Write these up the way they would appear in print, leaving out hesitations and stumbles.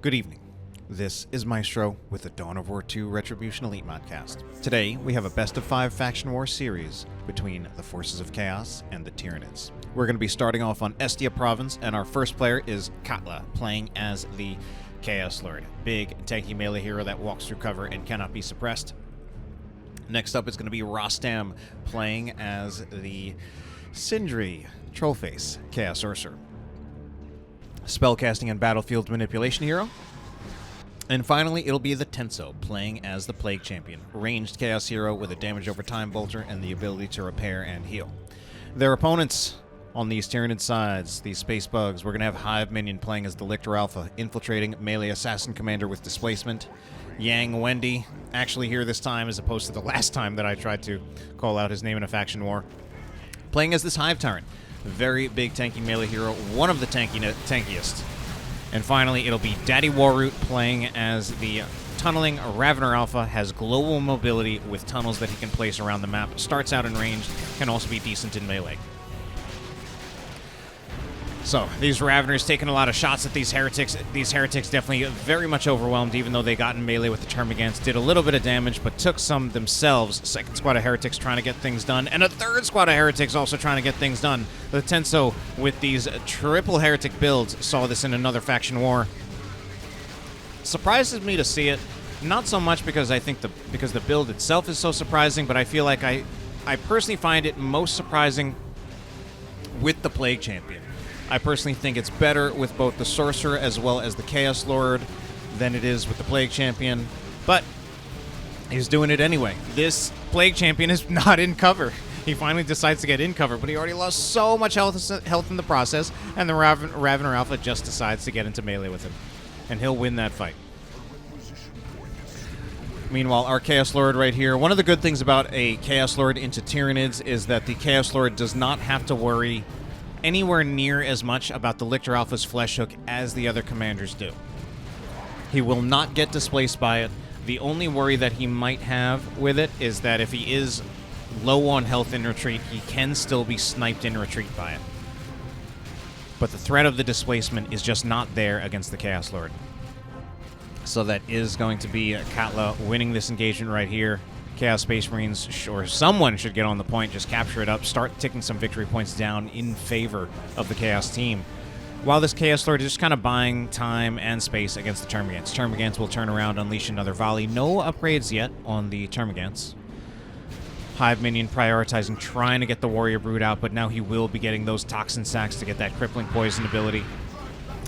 Good evening. This is Maestro with the Dawn of War 2 Retribution Elite Modcast. Today, we have a Best-of-5 Faction War series between the Forces of Chaos and the Tyranids. We're going to be starting off on Estia Province, and our first player is Katla, playing as the Chaos Lord. Big, tanky melee hero that walks through cover and cannot be suppressed. Next up is going to be Rostam, playing as the Sindri Trollface Chaos Sorcerer. Spellcasting and battlefield manipulation hero. And finally, it'll be the Tenso, playing as the Plague Champion, ranged Chaos hero with a damage over time bolter and the ability to repair and heal. Their opponents on these Tyranid sides, these space bugs, we're going to have Hiveminion playing as the Lictor Alpha, infiltrating melee assassin commander with displacement. Yang Wendi, actually here this time as opposed to the last time that I tried to call out his name in a faction war, playing as this Hive Tyrant. Very big tanky melee hero, one of the tankiest. And finally, it'll be Daddy Waroot playing as the tunneling Ravener Alpha, has global mobility with tunnels that he can place around the map, starts out in range, can also be decent in melee. So, these Raveners taking a lot of shots at these heretics. These heretics definitely very much overwhelmed, even though they got in melee with the Termagants, did a little bit of damage, but took some themselves. Second squad of heretics trying to get things done, and a third squad of heretics also trying to get things done. The Tenso, with these triple heretic builds, saw this in another faction war. Surprises me to see it. Not so much because I think because the build itself is so surprising, but I feel like I personally find it most surprising with the Plague Champion. I personally think it's better with both the Sorcerer as well as the Chaos Lord than it is with the Plague Champion, but he's doing it anyway. This Plague Champion is not in cover. He finally decides to get in cover, but he already lost so much health in the process, and the Ravener Alpha just decides to get into melee with him, and he'll win that fight. Meanwhile, our Chaos Lord right here, one of the good things about a Chaos Lord into Tyranids is that the Chaos Lord does not have to worry anywhere near as much about the Lictor Alpha's flesh hook as the other commanders do. He will not get displaced by it. The only worry that he might have with it is that if he is low on health in retreat, he can still be sniped in retreat by it. But the threat of the displacement is just not there against the Chaos Lord. So that is going to be Katla winning this engagement right here. Chaos Space Marines, or someone should get on the point, just capture it up, start ticking some victory points down in favor of the Chaos team. While this Chaos Lord is just kind of buying time and space against the Termagants. Termagants will turn around, unleash another volley. No upgrades yet on the Termagants. Hiveminion prioritizing, trying to get the Warrior Brood out, but now he will be getting those Toxin Sacks to get that crippling poison ability.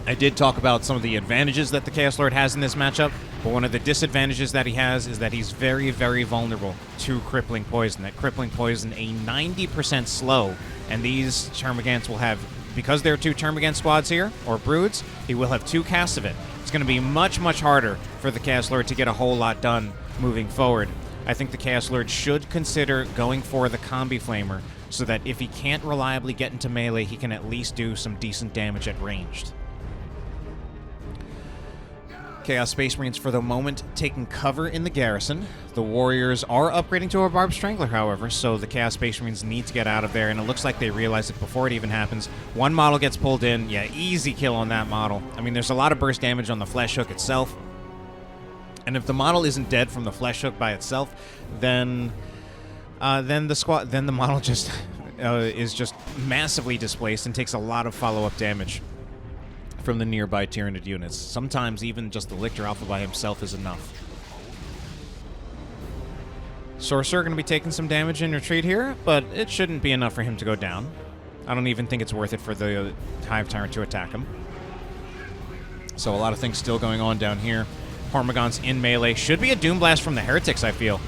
I did talk about some of the advantages that the Chaos Lord has in this matchup, but one of the disadvantages that he has is that he's very, very vulnerable to Crippling Poison. That Crippling Poison, a 90% slow, and these Termagants will have, because there are two Termagant squads here, or Broods, he will have two casts of it. It's going to be much, much harder for the Chaos Lord to get a whole lot done moving forward. I think the Chaos Lord should consider going for the Combi Flamer, so that if he can't reliably get into melee, he can at least do some decent damage at ranged. Chaos Space Marines, for the moment, taking cover in the garrison. The Warriors are upgrading to a Barbed Strangler, however, so the Chaos Space Marines need to get out of there, and it looks like they realize it before it even happens. One model gets pulled in. Yeah, easy kill on that model. I mean, there's a lot of burst damage on the Flesh Hook itself, and if the model isn't dead from the Flesh Hook by itself, then the model just is just massively displaced and takes a lot of follow-up damage from the nearby Tyranid units. Sometimes even just the Lictor Alpha by himself is enough. Sorcerer going to be taking some damage in retreat here, but it shouldn't be enough for him to go down. I don't even think it's worth it for the Hive Tyrant to attack him. So a lot of things still going on down here. Hormagaunts in melee. Should be a Doom Blast from the Heretics, I feel.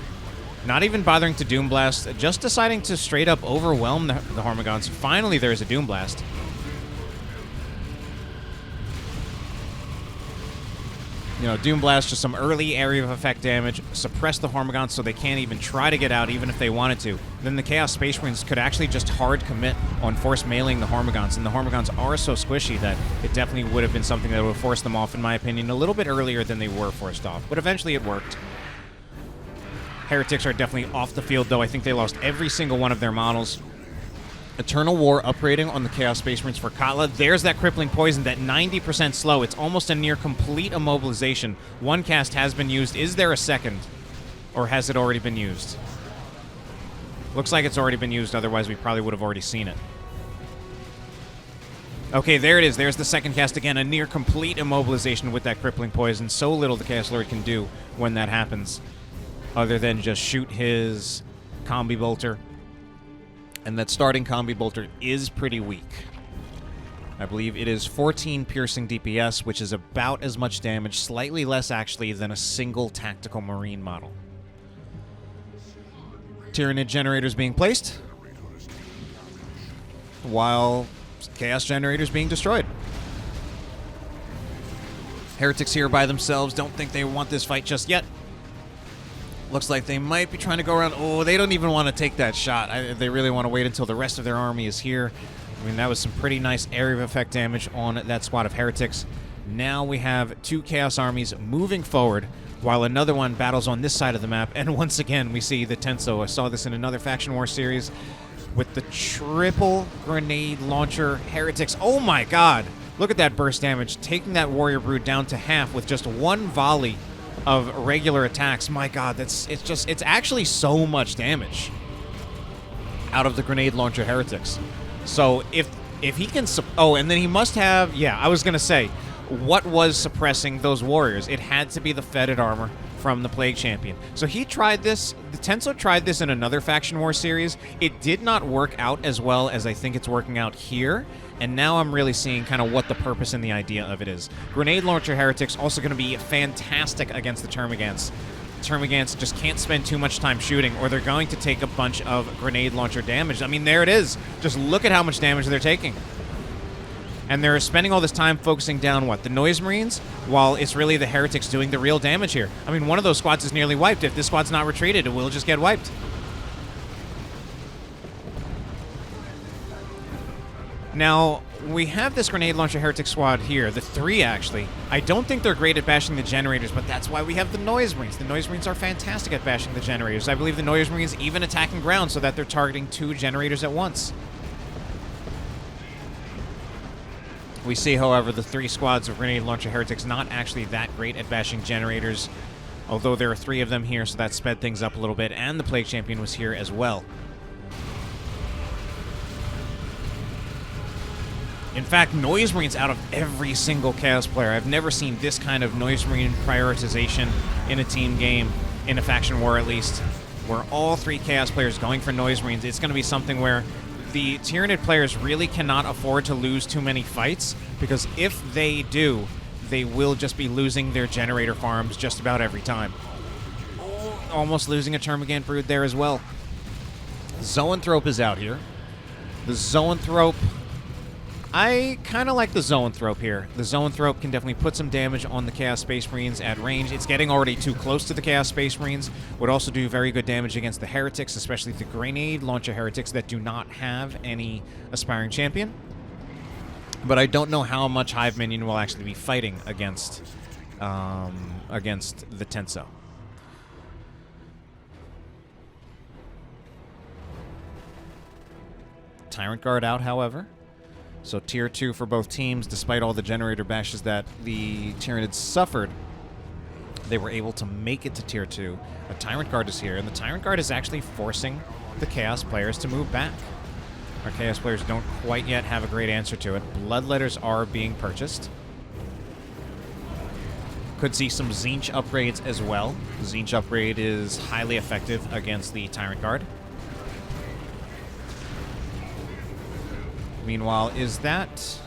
Not even bothering to Doom Blast, just deciding to straight up overwhelm the Hormagaunts. Finally, there's a Doom Blast. You know, Doom Blast, just some early area of effect damage, suppress the Hormagaunts so they can't even try to get out even if they wanted to. Then the Chaos Space Marines could actually just hard commit on force mailing the Hormagaunts, and the Hormagaunts are so squishy that it definitely would have been something that would have forced them off, in my opinion, a little bit earlier than they were forced off. But eventually it worked. Heretics are definitely off the field, though. I think they lost every single one of their models. Eternal War upgrading on the Chaos Space Marines for Katla. There's that crippling poison, that 90% slow. It's almost a near complete immobilization. One cast has been used. Is there a second? Or has it already been used? Looks like it's already been used, otherwise we probably would have already seen it. Okay, there it is. There's the second cast again. A near complete immobilization with that crippling poison. So little the Chaos Lord can do when that happens, other than just shoot his Combi Bolter. And that starting Combi Bolter is pretty weak. I believe it is 14 piercing DPS, which is about as much damage, slightly less actually, than a single tactical Marine model. Tyranid generators being placed, while Chaos generators being destroyed. Heretics here by themselves. Don't think they want this fight just yet. Looks like they might be trying to go around. Oh, they don't even want to take that shot. They really want to wait until the rest of their army is here. I mean, that was some pretty nice area of effect damage on that squad of heretics. Now we have two Chaos armies moving forward, while another one battles on this side of the map. And once again, we see the Tenso. I saw this in another Faction War series with the triple grenade launcher heretics. Oh my god! Look at that burst damage, taking that Warrior Brood down to half with just one volley of regular attacks. My god, it's actually so much damage out of the grenade launcher heretics. So if he can and then he must have, yeah, I was gonna say, what was suppressing those warriors? It had to be the fetid armor from the Plague Champion. So he tried this, the Tenso tried this in another Faction War series. It did not work out as well as I think it's working out here. And now I'm really seeing kind of what the purpose and the idea of it is. Grenade Launcher Heretics also going to be fantastic against the Termagants. Termagants just can't spend too much time shooting, or they're going to take a bunch of Grenade Launcher damage. I mean, there it is. Just look at how much damage they're taking. And they're spending all this time focusing down, what, the Noise Marines? While it's really the Heretics doing the real damage here. I mean, one of those squads is nearly wiped. If this squad's not retreated, it will just get wiped. Now, we have this Grenade Launcher Heretic squad here, the three actually. I don't think they're great at bashing the generators, but that's why we have the Noise Marines. The Noise Marines are fantastic at bashing the generators. I believe the Noise Marines even attacking ground so that they're targeting two generators at once. We see, however, the three squads of Grenade Launcher Heretics not actually that great at bashing generators, although there are three of them here, so that sped things up a little bit, and the Plague Champion was here as well. In fact, Noise Marines out of every single Chaos player. I've never seen this kind of Noise Marine prioritization in a team game, in a Faction War at least, where all three Chaos players going for Noise Marines. It's going to be something where the Tyranid players really cannot afford to lose too many fights, because if they do, they will just be losing their generator farms just about every time. Oh, almost losing a Termagant Brood there as well. Zoanthrope is out here. The Zoanthrope, I kind of like the Zoanthrope here. The Zoanthrope can definitely put some damage on the Chaos Space Marines at range. It's getting already too close to the Chaos Space Marines. Would also do very good damage against the Heretics, especially the Grenade Launcher Heretics that do not have any Aspiring Champion. But I don't know how much Hiveminion will actually be fighting against the Tenso. Tyrant Guard out, however. So tier 2 for both teams, despite all the generator bashes that the Tyranids suffered. They were able to make it to tier 2. A Tyrant Guard is here, and the Tyrant Guard is actually forcing the Chaos players to move back. Our Chaos players don't quite yet have a great answer to it. Bloodletters are being purchased. Could see some Tzeentch upgrades as well. The Tzeentch upgrade is highly effective against the Tyrant Guard. Meanwhile, is that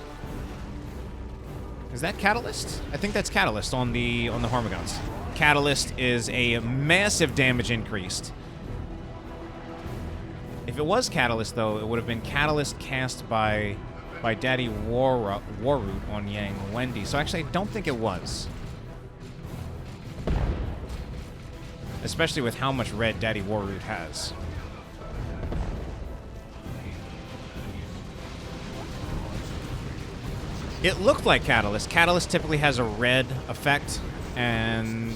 Catalyst? I think that's Catalyst on the Hormagaunts. Catalyst is a massive damage increase. If it was Catalyst, though, it would have been Catalyst cast by Daddy Waroot on Yang Wendi. So actually, I don't think it was. Especially with how much red Daddy Waroot has. It looked like Catalyst. Catalyst typically has a red effect, and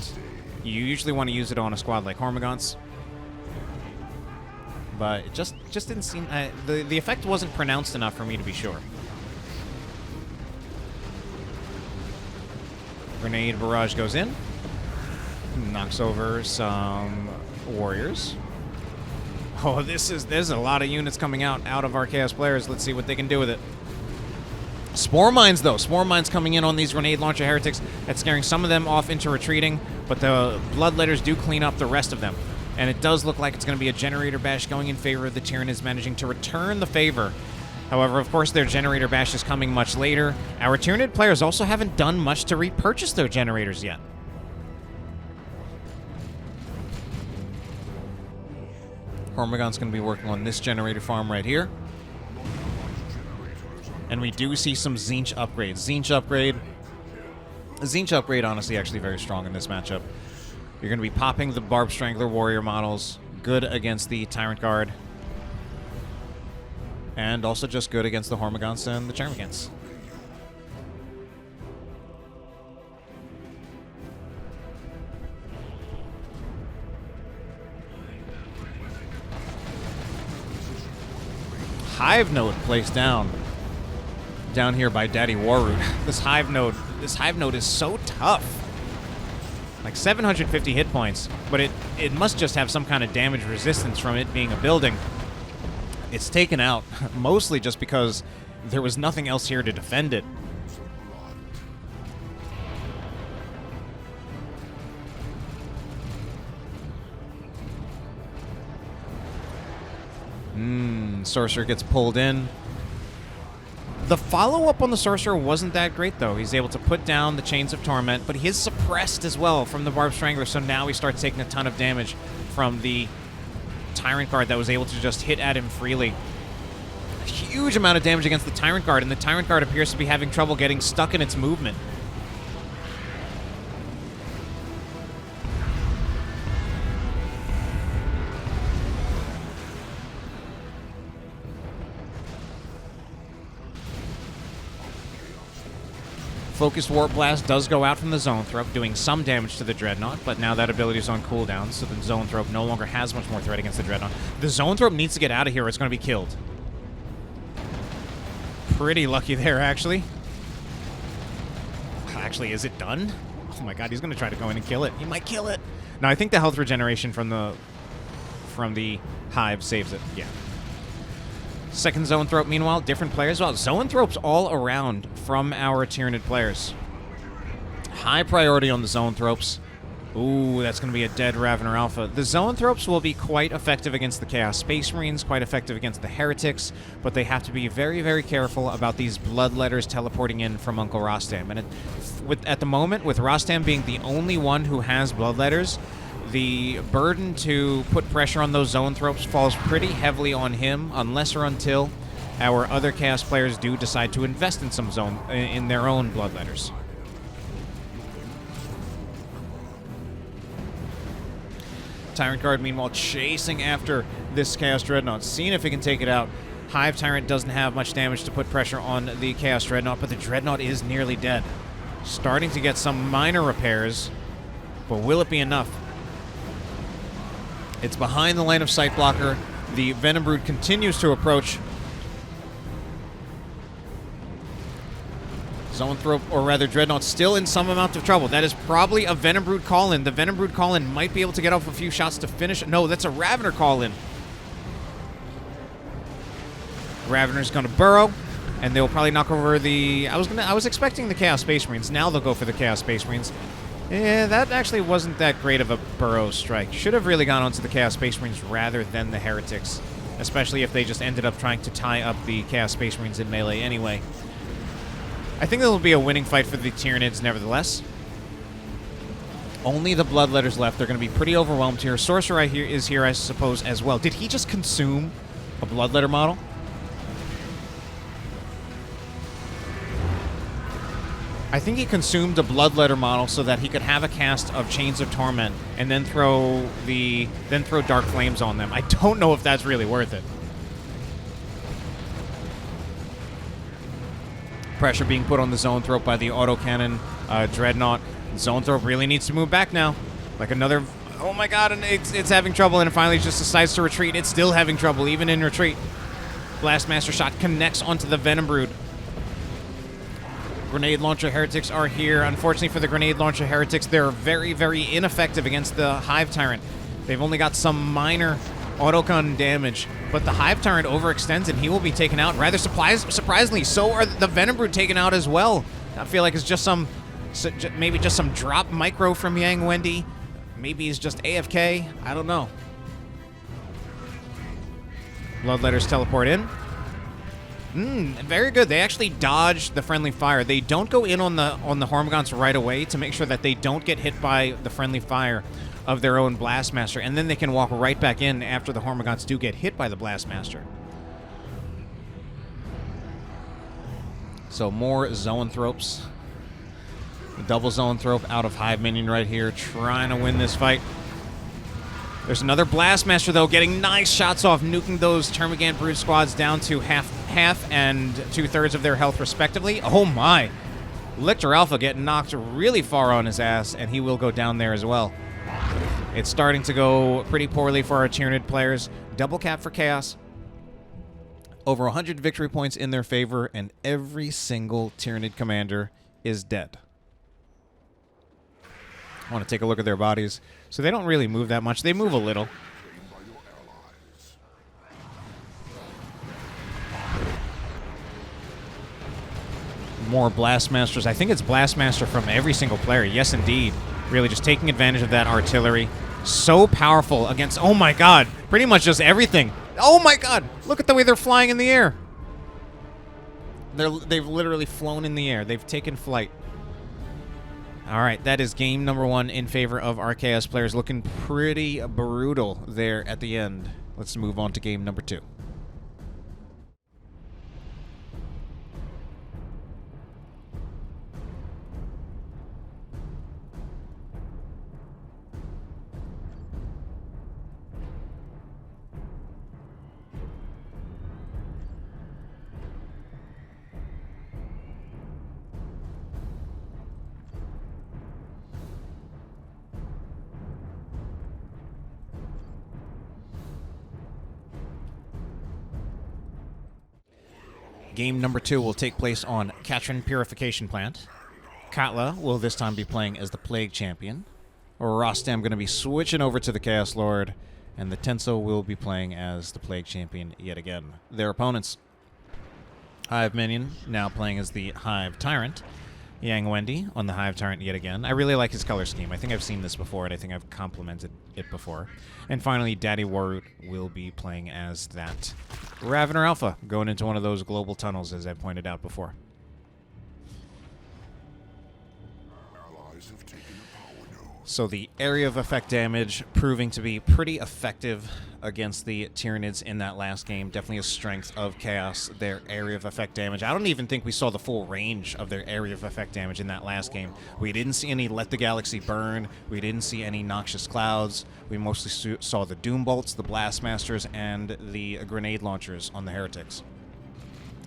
you usually want to use it on a squad like Hormagaunts. but it just didn't seem... the effect wasn't pronounced enough for me to be sure. Grenade barrage goes in. Knocks over some warriors. Oh, there's a lot of units coming out of our Chaos players. Let's see what they can do with it. Spore Mines, though. Spore Mines coming in on these grenade launcher heretics. That's scaring some of them off into retreating, but the Bloodletters do clean up the rest of them. And it does look like it's going to be a Generator Bash going in favor of the Tyranids, managing to return the favor. However, of course, their Generator Bash is coming much later. Our Tyranid players also haven't done much to repurchase their generators yet. Hormigon's going to be working on this generator farm right here. And we do see some Tzeentch upgrades. Tzeentch upgrade, honestly, actually very strong in this matchup. You're going to be popping the Barb Strangler warrior models. Good against the Tyrant Guard. And also just good against the Hormigons and the Charmagants. Hive node placed down here by Daddy Waroot. This hive node is so tough. Like 750 hit points, but it must just have some kind of damage resistance from it being a building. It's taken out mostly just because there was nothing else here to defend it. Sorcerer gets pulled in. The follow-up on the Sorcerer wasn't that great, though. He's able to put down the Chains of Torment, but he is suppressed as well from the Barb Strangler, so now he starts taking a ton of damage from the Tyrant Guard that was able to just hit at him freely. A huge amount of damage against the Tyrant Guard, and the Tyrant Guard appears to be having trouble getting stuck in its movement. Focused Warp Blast does go out from the Zoanthrope, doing some damage to the Dreadnought, but now that ability is on cooldown, so the Zoanthrope no longer has much more threat against the Dreadnought. The Zoanthrope needs to get out of here or it's going to be killed. Pretty lucky there, actually. Actually, is it done? Oh my god, he's going to try to go in and kill it. He might kill it. No, I think the health regeneration from the Hive saves it. Yeah. Second Zoanthrope, meanwhile, different players. Well, Zoanthropes all around from our Tyranid players. High priority on the Zoanthropes. Ooh, that's going to be a dead Ravener Alpha. The Zoanthropes will be quite effective against the Chaos Space Marines, quite effective against the Heretics, but they have to be very, very careful about these Bloodletters teleporting in from Uncle Rostam. And at the moment, with Rostam being the only one who has Bloodletters, the burden to put pressure on those Zoanthropes falls pretty heavily on him, unless or until our other Chaos players do decide to invest in some in their own Bloodletters. Tyrant Guard, meanwhile, chasing after this Chaos Dreadnought, seeing if he can take it out. Hive Tyrant doesn't have much damage to put pressure on the Chaos Dreadnought, but the Dreadnought is nearly dead. Starting to get some minor repairs, but will it be enough? It's behind the line of sight blocker. The Venom Brood continues to approach. Zoanthrope, or rather Dreadnought, still in some amount of trouble. That is probably a Venom Brood call-in. The Venom Brood call-in might be able to get off a few shots to finish. No, that's a Ravener call-in. Ravener's going to burrow, and they'll probably knock over the... I was expecting the Chaos Space Marines. Now they'll go for the Chaos Space Marines. Yeah, that actually wasn't that great of a burrow strike. Should have really gone onto the Chaos Space Marines rather than the Heretics, especially if they just ended up trying to tie up the Chaos Space Marines in melee anyway. I think it'll be a winning fight for the Tyranids nevertheless. Only the Bloodletters left. They're going to be pretty overwhelmed here. Sorcerer is here, I suppose, as well. Did he just consume a Bloodletter model? I think he consumed a Bloodletter model so that he could have a cast of Chains of Torment and then throw Dark Flames on them. I don't know if that's really worth it. Pressure being put on the Zoanthrope by the autocannon Dreadnought. Zoanthrope really needs to move back now. Like another Oh my god, and it's having trouble, and it finally just decides to retreat. It's still having trouble, even in retreat. Blastmaster shot connects onto the Venom Brood. Grenade Launcher Heretics are here. Unfortunately for the Grenade Launcher Heretics, they're very, very ineffective against the Hive Tyrant. They've only got some minor autocon damage, but the Hive Tyrant overextends and he will be taken out. Rather surprisingly, so are the Venom Brood taken out as well. I feel like it's just maybe just some drop micro from Yang Wendi. Maybe he's just AFK. I don't know. Bloodletters teleport in. Very good. They actually dodge the friendly fire. They don't go in on the Hormagaunts right away to make sure that they don't get hit by the friendly fire of their own Blastmaster, and then they can walk right back in after the Hormagaunts do get hit by the Blastmaster. So more Zoanthropes. Double Zoanthrope out of Hiveminion right here, trying to win this fight. There's another Blastmaster, though, getting nice shots off, nuking those Termagant Brood squads down to half and 2/3 of their health, respectively. Oh, my. Lictor Alpha getting knocked really far on his ass, and he will go down there as well. It's starting to go pretty poorly for our Tyranid players. Double cap for Chaos. Over 100 victory points in their favor, and every single Tyranid commander is dead. I want to take a look at their bodies. So they don't really move that much. They move a little. More Blastmasters. I think it's Blastmaster from every single player. Yes, indeed. Really just taking advantage of that artillery. So powerful against, oh my god, pretty much just everything. Oh my god, look at the way they're flying in the air. They've literally flown in the air. They've taken flight. All right, that is game number 1 in favor of our Chaos players. Looking pretty brutal there at the end. Let's move on to game number 2. Game number 2 will take place on Katrin Purification Plant. Katla will this time be playing as the Plague Champion. Rostam going to be switching over to the Chaos Lord, and the Tenso will be playing as the Plague Champion yet again. Their opponents, Hiveminion, now playing as the Hive Tyrant. Yang Wendi on the Hive Tyrant yet again. I really like his color scheme. I think I've seen this before, and I think I've complimented it before. And finally, Daddy Waroot will be playing as that Ravener Alpha, going into one of those global tunnels, as I pointed out before. So the area of effect damage proving to be pretty effective against the Tyranids in that last game. Definitely a strength of Chaos, their area of effect damage. I don't even think we saw the full range of their area of effect damage in that last game. We didn't see any Let the Galaxy Burn. We didn't see any Noxious Clouds. We mostly saw the Doom Bolts, the Blastmasters, and the Grenade Launchers on the Heretics.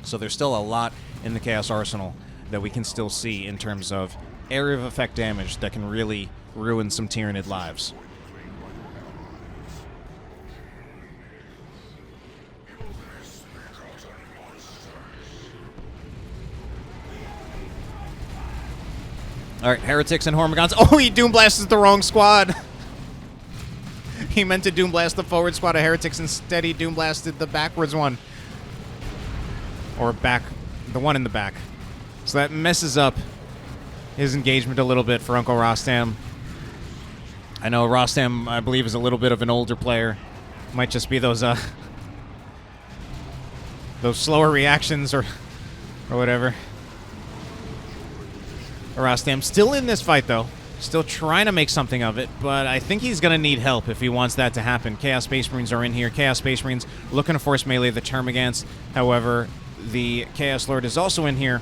So there's still a lot in the Chaos arsenal that we can still see in terms of area of effect damage that can really ruin some Tyranid lives. All right, Heretics and Hormagaunts. Oh, he Doom Blasted the wrong squad. He meant to Doom Blast the forward squad of Heretics. Instead, he Doom Blasted the backwards one. Or the one in the back. So that messes up his engagement a little bit for Uncle Rostam. I know Rostam, I believe, is a little bit of an older player. Might just be those slower reactions or whatever. Rostam still in this fight, though. Still trying to make something of it, but I think he's going to need help if he wants that to happen. Chaos Space Marines are in here. Chaos Space Marines looking to force melee the Termagants. However, the Chaos Lord is also in here,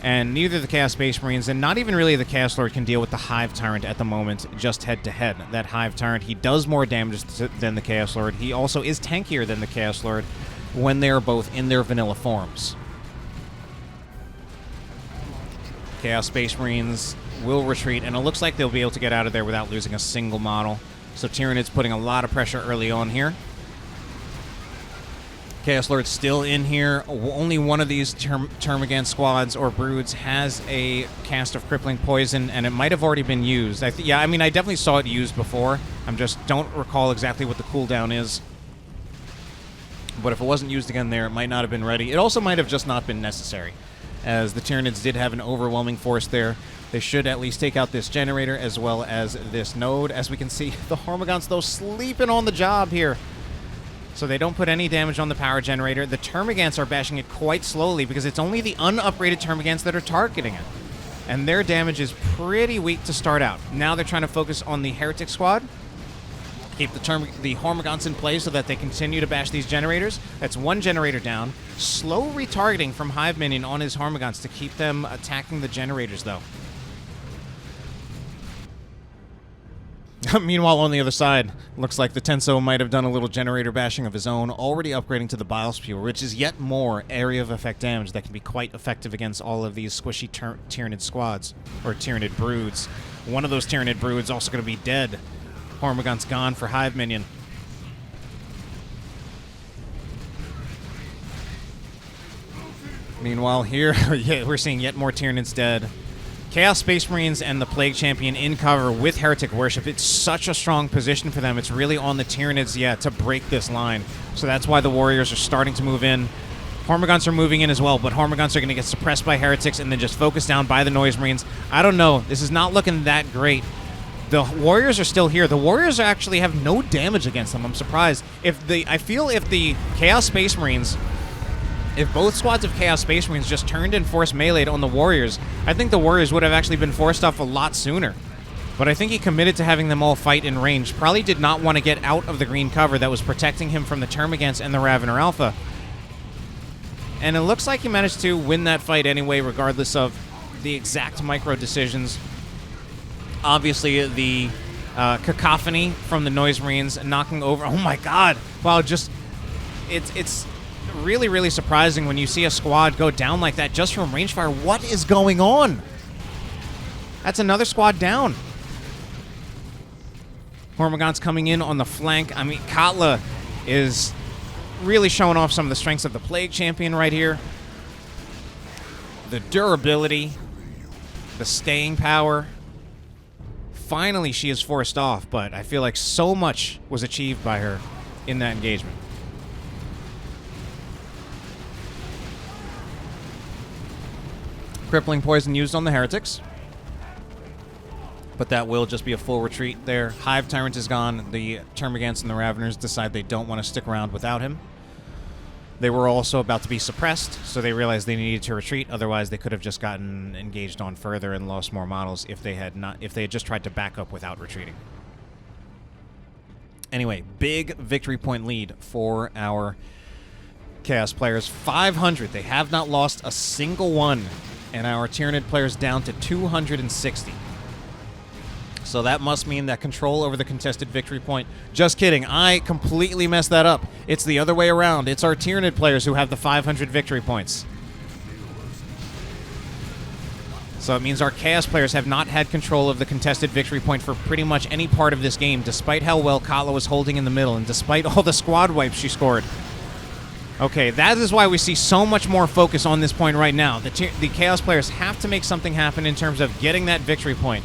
and neither the Chaos Space Marines and not even really the Chaos Lord can deal with the Hive Tyrant at the moment, just head-to-head. That Hive Tyrant, he does more damage than the Chaos Lord. He also is tankier than the Chaos Lord when they're both in their vanilla forms. Chaos Space Marines will retreat, and it looks like they'll be able to get out of there without losing a single model. So Tyranids putting a lot of pressure early on here. Chaos Lord's still in here. Only one of these Termagant squads or broods has a cast of Crippling Poison, and it might have already been used. Yeah, I mean, I definitely saw it used before. I just don't recall exactly what the cooldown is. But if it wasn't used again there, it might not have been ready. It also might have just not been necessary, as the Tyranids did have an overwhelming force there. They should at least take out this generator as well as this node. As we can see, the Hormagaunts, though, sleeping on the job here. So they don't put any damage on the power generator. The Termagants are bashing it quite slowly because it's only the unupgraded Termagants that are targeting it. And their damage is pretty weak to start out. Now they're trying to focus on the Heretic squad. Keep the Hormagaunts in place so that they continue to bash these generators. That's one generator down. Slow retargeting from Hiveminion on his Hormagaunts to keep them attacking the generators, though. Meanwhile, on the other side, looks like the Tenso might have done a little generator bashing of his own, already upgrading to the Bile Spewer, which is yet more area of effect damage that can be quite effective against all of these squishy Tyranid squads, or Tyranid broods. One of those Tyranid broods also going to be dead. Hormagaun's gone for Hiveminion. Meanwhile, here, yeah, we're seeing yet more Tyranids dead. Chaos Space Marines and the Plague Champion in cover with Heretic Worship. It's such a strong position for them. It's really on the Tyranids, yeah, to break this line. So that's why the Warriors are starting to move in. Hormagaunts are moving in as well, but Hormagaunts are going to get suppressed by Heretics and then just focused down by the Noise Marines. I don't know. This is not looking that great. The Warriors are still here. The Warriors actually have no damage against them. I'm surprised. I feel if the Chaos Space Marines... If both squads of Chaos Space Marines just turned and forced melee'd on the Warriors, I think the Warriors would have actually been forced off a lot sooner. But I think he committed to having them all fight in range. Probably did not want to get out of the green cover that was protecting him from the Termagants and the Ravener Alpha. And it looks like he managed to win that fight anyway, regardless of the exact micro decisions. Obviously, the cacophony from the Noise Marines knocking over... Oh my god! Wow, just... It's really, really surprising when you see a squad go down like that just from range fire. What is going on? That's another squad down. Hormagaunts coming in on the flank. I mean, Katla is really showing off some of the strengths of the Plague Champion right here. The durability, the staying power. Finally, she is forced off, but I feel like so much was achieved by her in that engagement. Crippling Poison used on the Heretics. But that will just be a full retreat there. Hive Tyrant is gone. The Termagants and the Raveners decide they don't want to stick around without him. They were also about to be suppressed, so they realized they needed to retreat. Otherwise, they could have just gotten engaged on further and lost more models if they had just tried to back up without retreating. Anyway, big victory point lead for our Chaos players. 500. They have not lost a single one. And our Tyranid players down to 260. So that must mean that control over the contested victory point... Just kidding. I completely messed that up. It's the other way around. It's our Tyranid players who have the 500 victory points. So it means our Chaos players have not had control of the contested victory point for pretty much any part of this game, despite how well Katla was holding in the middle and despite all the squad wipes she scored. Okay, that is why we see so much more focus on this point right now. The Chaos players have to make something happen in terms of getting that victory point.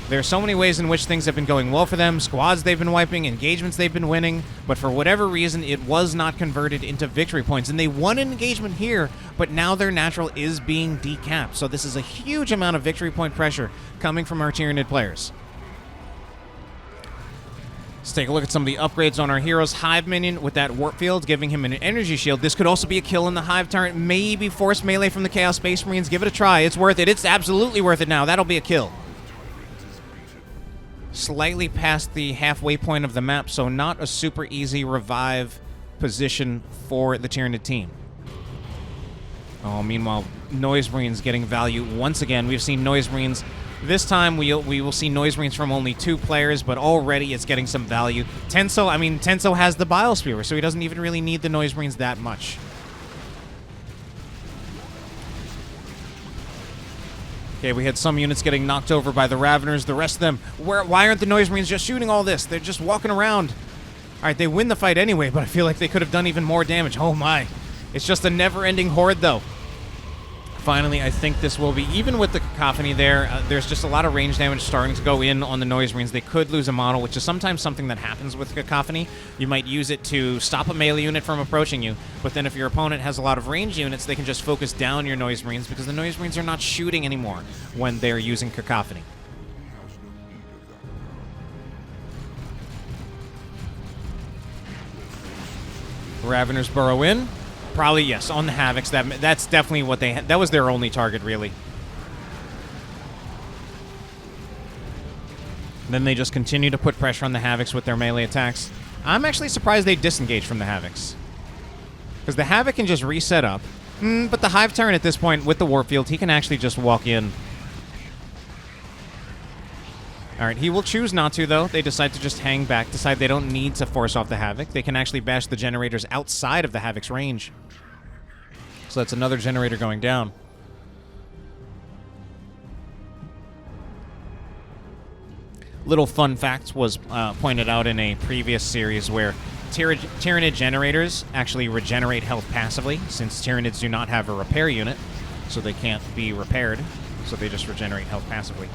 There are so many ways in which things have been going well for them, squads they've been wiping, engagements they've been winning, but for whatever reason, it was not converted into victory points. And they won an engagement here, but now their natural is being decapped. So this is a huge amount of victory point pressure coming from our Tyranid players. Let's take a look at some of the upgrades on our heroes. Hiveminion with that warp field, giving him an energy shield. This could also be a kill in the Hive Tyrant. Maybe force melee from the Chaos Space Marines. Give it a try. It's worth it. It's absolutely worth it now. That'll be a kill. Slightly past the halfway point of the map, so not a super easy revive position for the Tyranid team. Oh, meanwhile, Noise Marines getting value once again. We've seen Noise Marines... This time, we will see Noise Marines from only 2 players, but already it's getting some value. Tenso has the Bile Spewer, so he doesn't even really need the Noise Marines that much. Okay, we had some units getting knocked over by the Raveners. The rest of them, why aren't the Noise Marines just shooting all this? They're just walking around. All right, they win the fight anyway, but I feel like they could have done even more damage. Oh my. It's just a never-ending horde, though. Finally, I think this will be, even with the cacophony there, there's just a lot of range damage starting to go in on the Noise Marines. They could lose a model, which is sometimes something that happens with cacophony. You might use it to stop a melee unit from approaching you, but then if your opponent has a lot of range units, they can just focus down your Noise Marines because the Noise Marines are not shooting anymore when they're using cacophony. Raveners burrow in. Probably, yes, on the Havocs. That's definitely what they had. That was their only target, really. Then they just continue to put pressure on the Havocs with their melee attacks. I'm actually surprised they disengaged from the Havocs. Because the Havoc can just reset up. But the Hive Tyrant at this point, with the Warfield, he can actually just walk in. Alright, he will choose not to, though. They decide to just hang back, decide they don't need to force off the Havoc. They can actually bash the generators outside of the Havoc's range. So that's another generator going down. Little fun fact was pointed out in a previous series where Tyranid generators actually regenerate health passively, since Tyranids do not have a repair unit, so they can't be repaired, so they just regenerate health passively.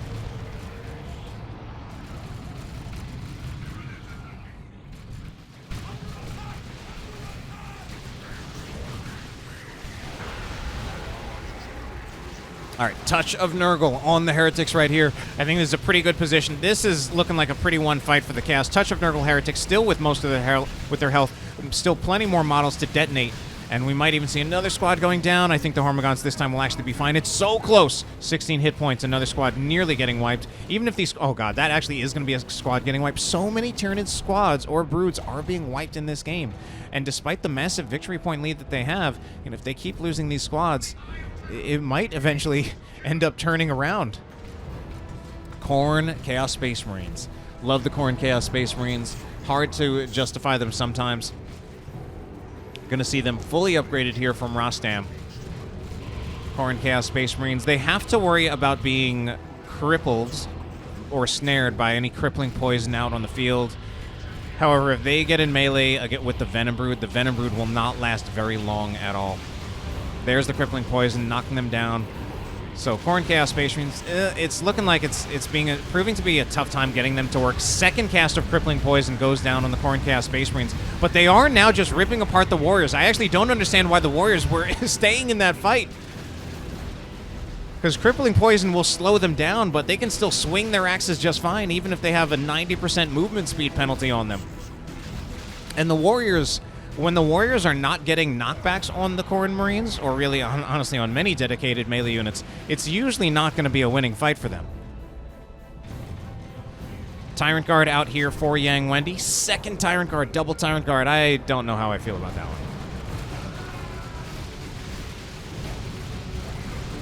All right, Touch of Nurgle on the Heretics right here. I think this is a pretty good position. This is looking like a pretty one fight for the cast. Touch of Nurgle Heretics still with most of their health. Still plenty more models to detonate. And we might even see another squad going down. I think the Hormagaunts this time will actually be fine. It's so close. 16 hit points. Another squad nearly getting wiped. Even if these... Oh, God. That actually is going to be a squad getting wiped. So many Tyranid squads or broods are being wiped in this game. And despite the massive victory point lead that they have, and if they keep losing these squads, it might eventually end up turning around. Khorne Chaos Space Marines. Love the Khorne Chaos Space Marines. Hard to justify them sometimes. Going to see them fully upgraded here from Rostam. Khorne Chaos Space Marines. They have to worry about being crippled or snared by any crippling poison out on the field. However, if they get in melee with the Venom Brood will not last very long at all. There's the crippling poison, knocking them down. So Khorne Chaos Space Marines, it's looking like it's proving to be a tough time getting them to work. Second cast of crippling poison goes down on the Khorne Chaos Space Marines, but they are now just ripping apart the Warriors. I actually don't understand why the Warriors were staying in that fight. Because crippling poison will slow them down, but they can still swing their axes just fine, even if they have a 90% movement speed penalty on them. And the Warriors... When the Warriors are not getting knockbacks on the Khorne Marines, or really, honestly, on many dedicated melee units, it's usually not going to be a winning fight for them. Tyrant Guard out here for Yang Wendi. Second Tyrant Guard, double Tyrant Guard. I don't know how I feel about that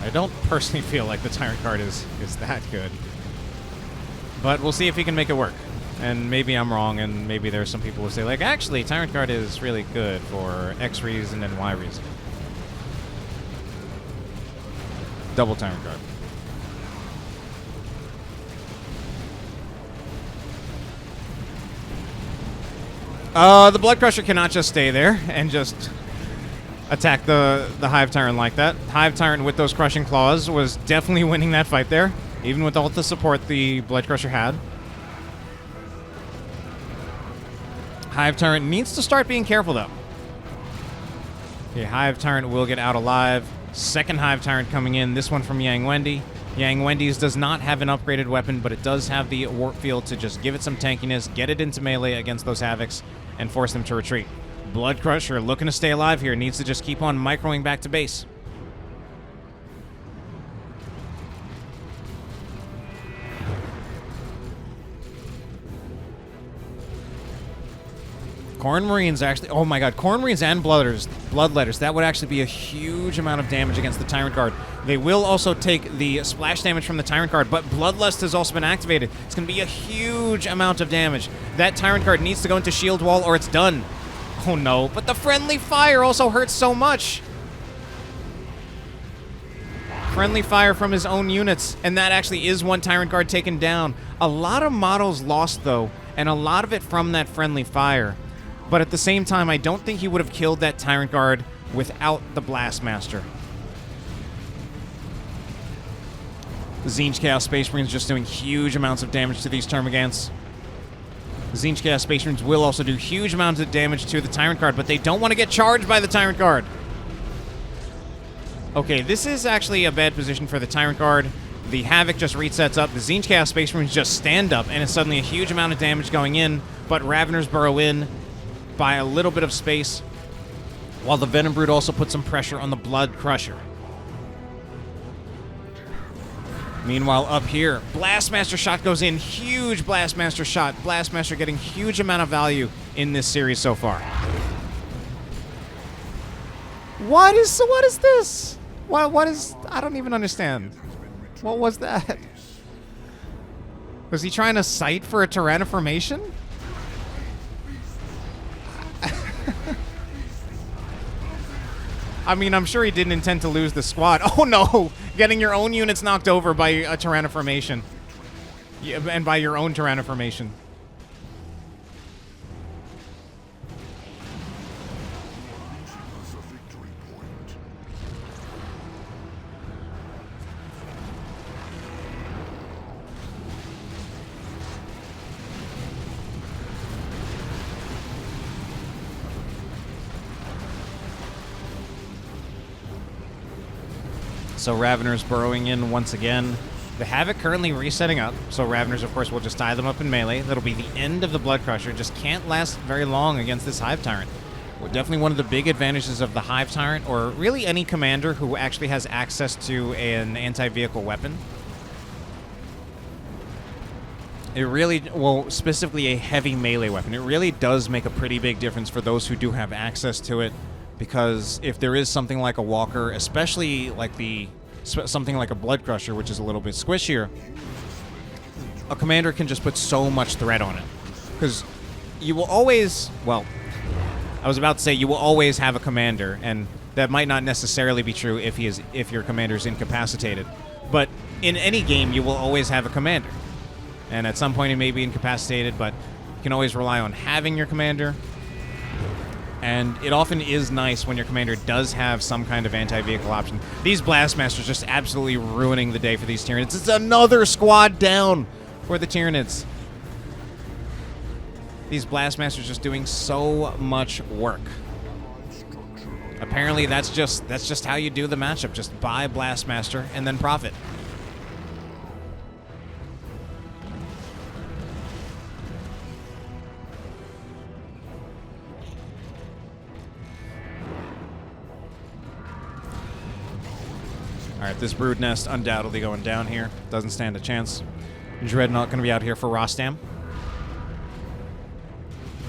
one. I don't personally feel like the Tyrant Guard is that good. But we'll see if he can make it work. And maybe I'm wrong, and maybe there's some people who say, like, actually, Tyrant Guard is really good for X reason and Y reason. Double Tyrant Guard. The Blood Crusher cannot just stay there and just attack the Hive Tyrant like that. Hive Tyrant with those crushing claws was definitely winning that fight there, even with all the support the Blood Crusher had. Hive Tyrant needs to start being careful, though. Okay, Hive Tyrant will get out alive. Second Hive Tyrant coming in, this one from Yang Wendi. Yang Wendi's does not have an upgraded weapon, but it does have the Warp Field to just give it some tankiness, get it into melee against those Havocs, and force them to retreat. Blood Crusher looking to stay alive here, needs to just keep on microing back to base. Khorne Marines actually... Oh my god, Khorne Marines and Bloodletters. That would actually be a huge amount of damage against the Tyrant Guard. They will also take the splash damage from the Tyrant Guard, but Bloodlust has also been activated. It's going to be a huge amount of damage. That Tyrant Guard needs to go into Shield Wall or it's done. Oh no, but the friendly fire also hurts so much. friendly fire from his own units, and that actually is one Tyrant Guard taken down. A lot of models lost, though, and a lot of it from that friendly fire. But at the same time, I don't think he would have killed that Tyrant Guard without the Blastmaster. Tzeentch Chaos Space Marines just doing huge amounts of damage to these Termagants. Tzeentch Chaos Space Marines will also do huge amounts of damage to the Tyrant Guard, but they don't want to get charged by the Tyrant Guard. Okay, this is actually a bad position for the Tyrant Guard. The Havoc just resets up. The Tzeentch Chaos Space Marines just stand up, and it's suddenly a huge amount of damage going in, but Raveners burrow in by a little bit of space, while the Venom Brood also puts some pressure on the Blood Crusher. Meanwhile, up here, Blastmaster shot goes in. Huge Blastmaster shot. Blastmaster getting huge amount of value in this series so far. What is this? What is... I don't even understand. What was that? Was he trying to sight for a Tyranniformation? I mean, I'm sure he didn't intend to lose the squad. Oh no! Getting your own units knocked over by a Tyranniformation. Yeah, and by your own Tyranniformation. So Raveners burrowing in once again. The Havoc currently resetting up, so Raveners, of course, will just tie them up in melee. That'll be the end of the Blood Crusher. Just can't last very long against this Hive Tyrant. Well, definitely one of the big advantages of the Hive Tyrant, or really any commander who actually has access to an anti-vehicle weapon. It really, well, specifically a heavy melee weapon. It really does make a pretty big difference for those who do have access to it. Because if there is something like a Walker, especially like something like a Blood Crusher, which is a little bit squishier, a commander can just put so much threat on it. Because you will always, well, I was about to say you will always have a commander, and that might not necessarily be true if your commander is incapacitated. But in any game, you will always have a commander. And at some point he may be incapacitated, but you can always rely on having your commander. And it often is nice when your commander does have some kind of anti-vehicle option. These Blastmasters just absolutely ruining the day for these Tyranids. It's another squad down for the Tyranids. These Blastmasters just doing so much work. Apparently that's just how you do the matchup. Just buy Blastmaster and then profit. Alright, this Brood Nest undoubtedly going down here. Doesn't stand a chance. Dreadnought going to be out here for Rostam.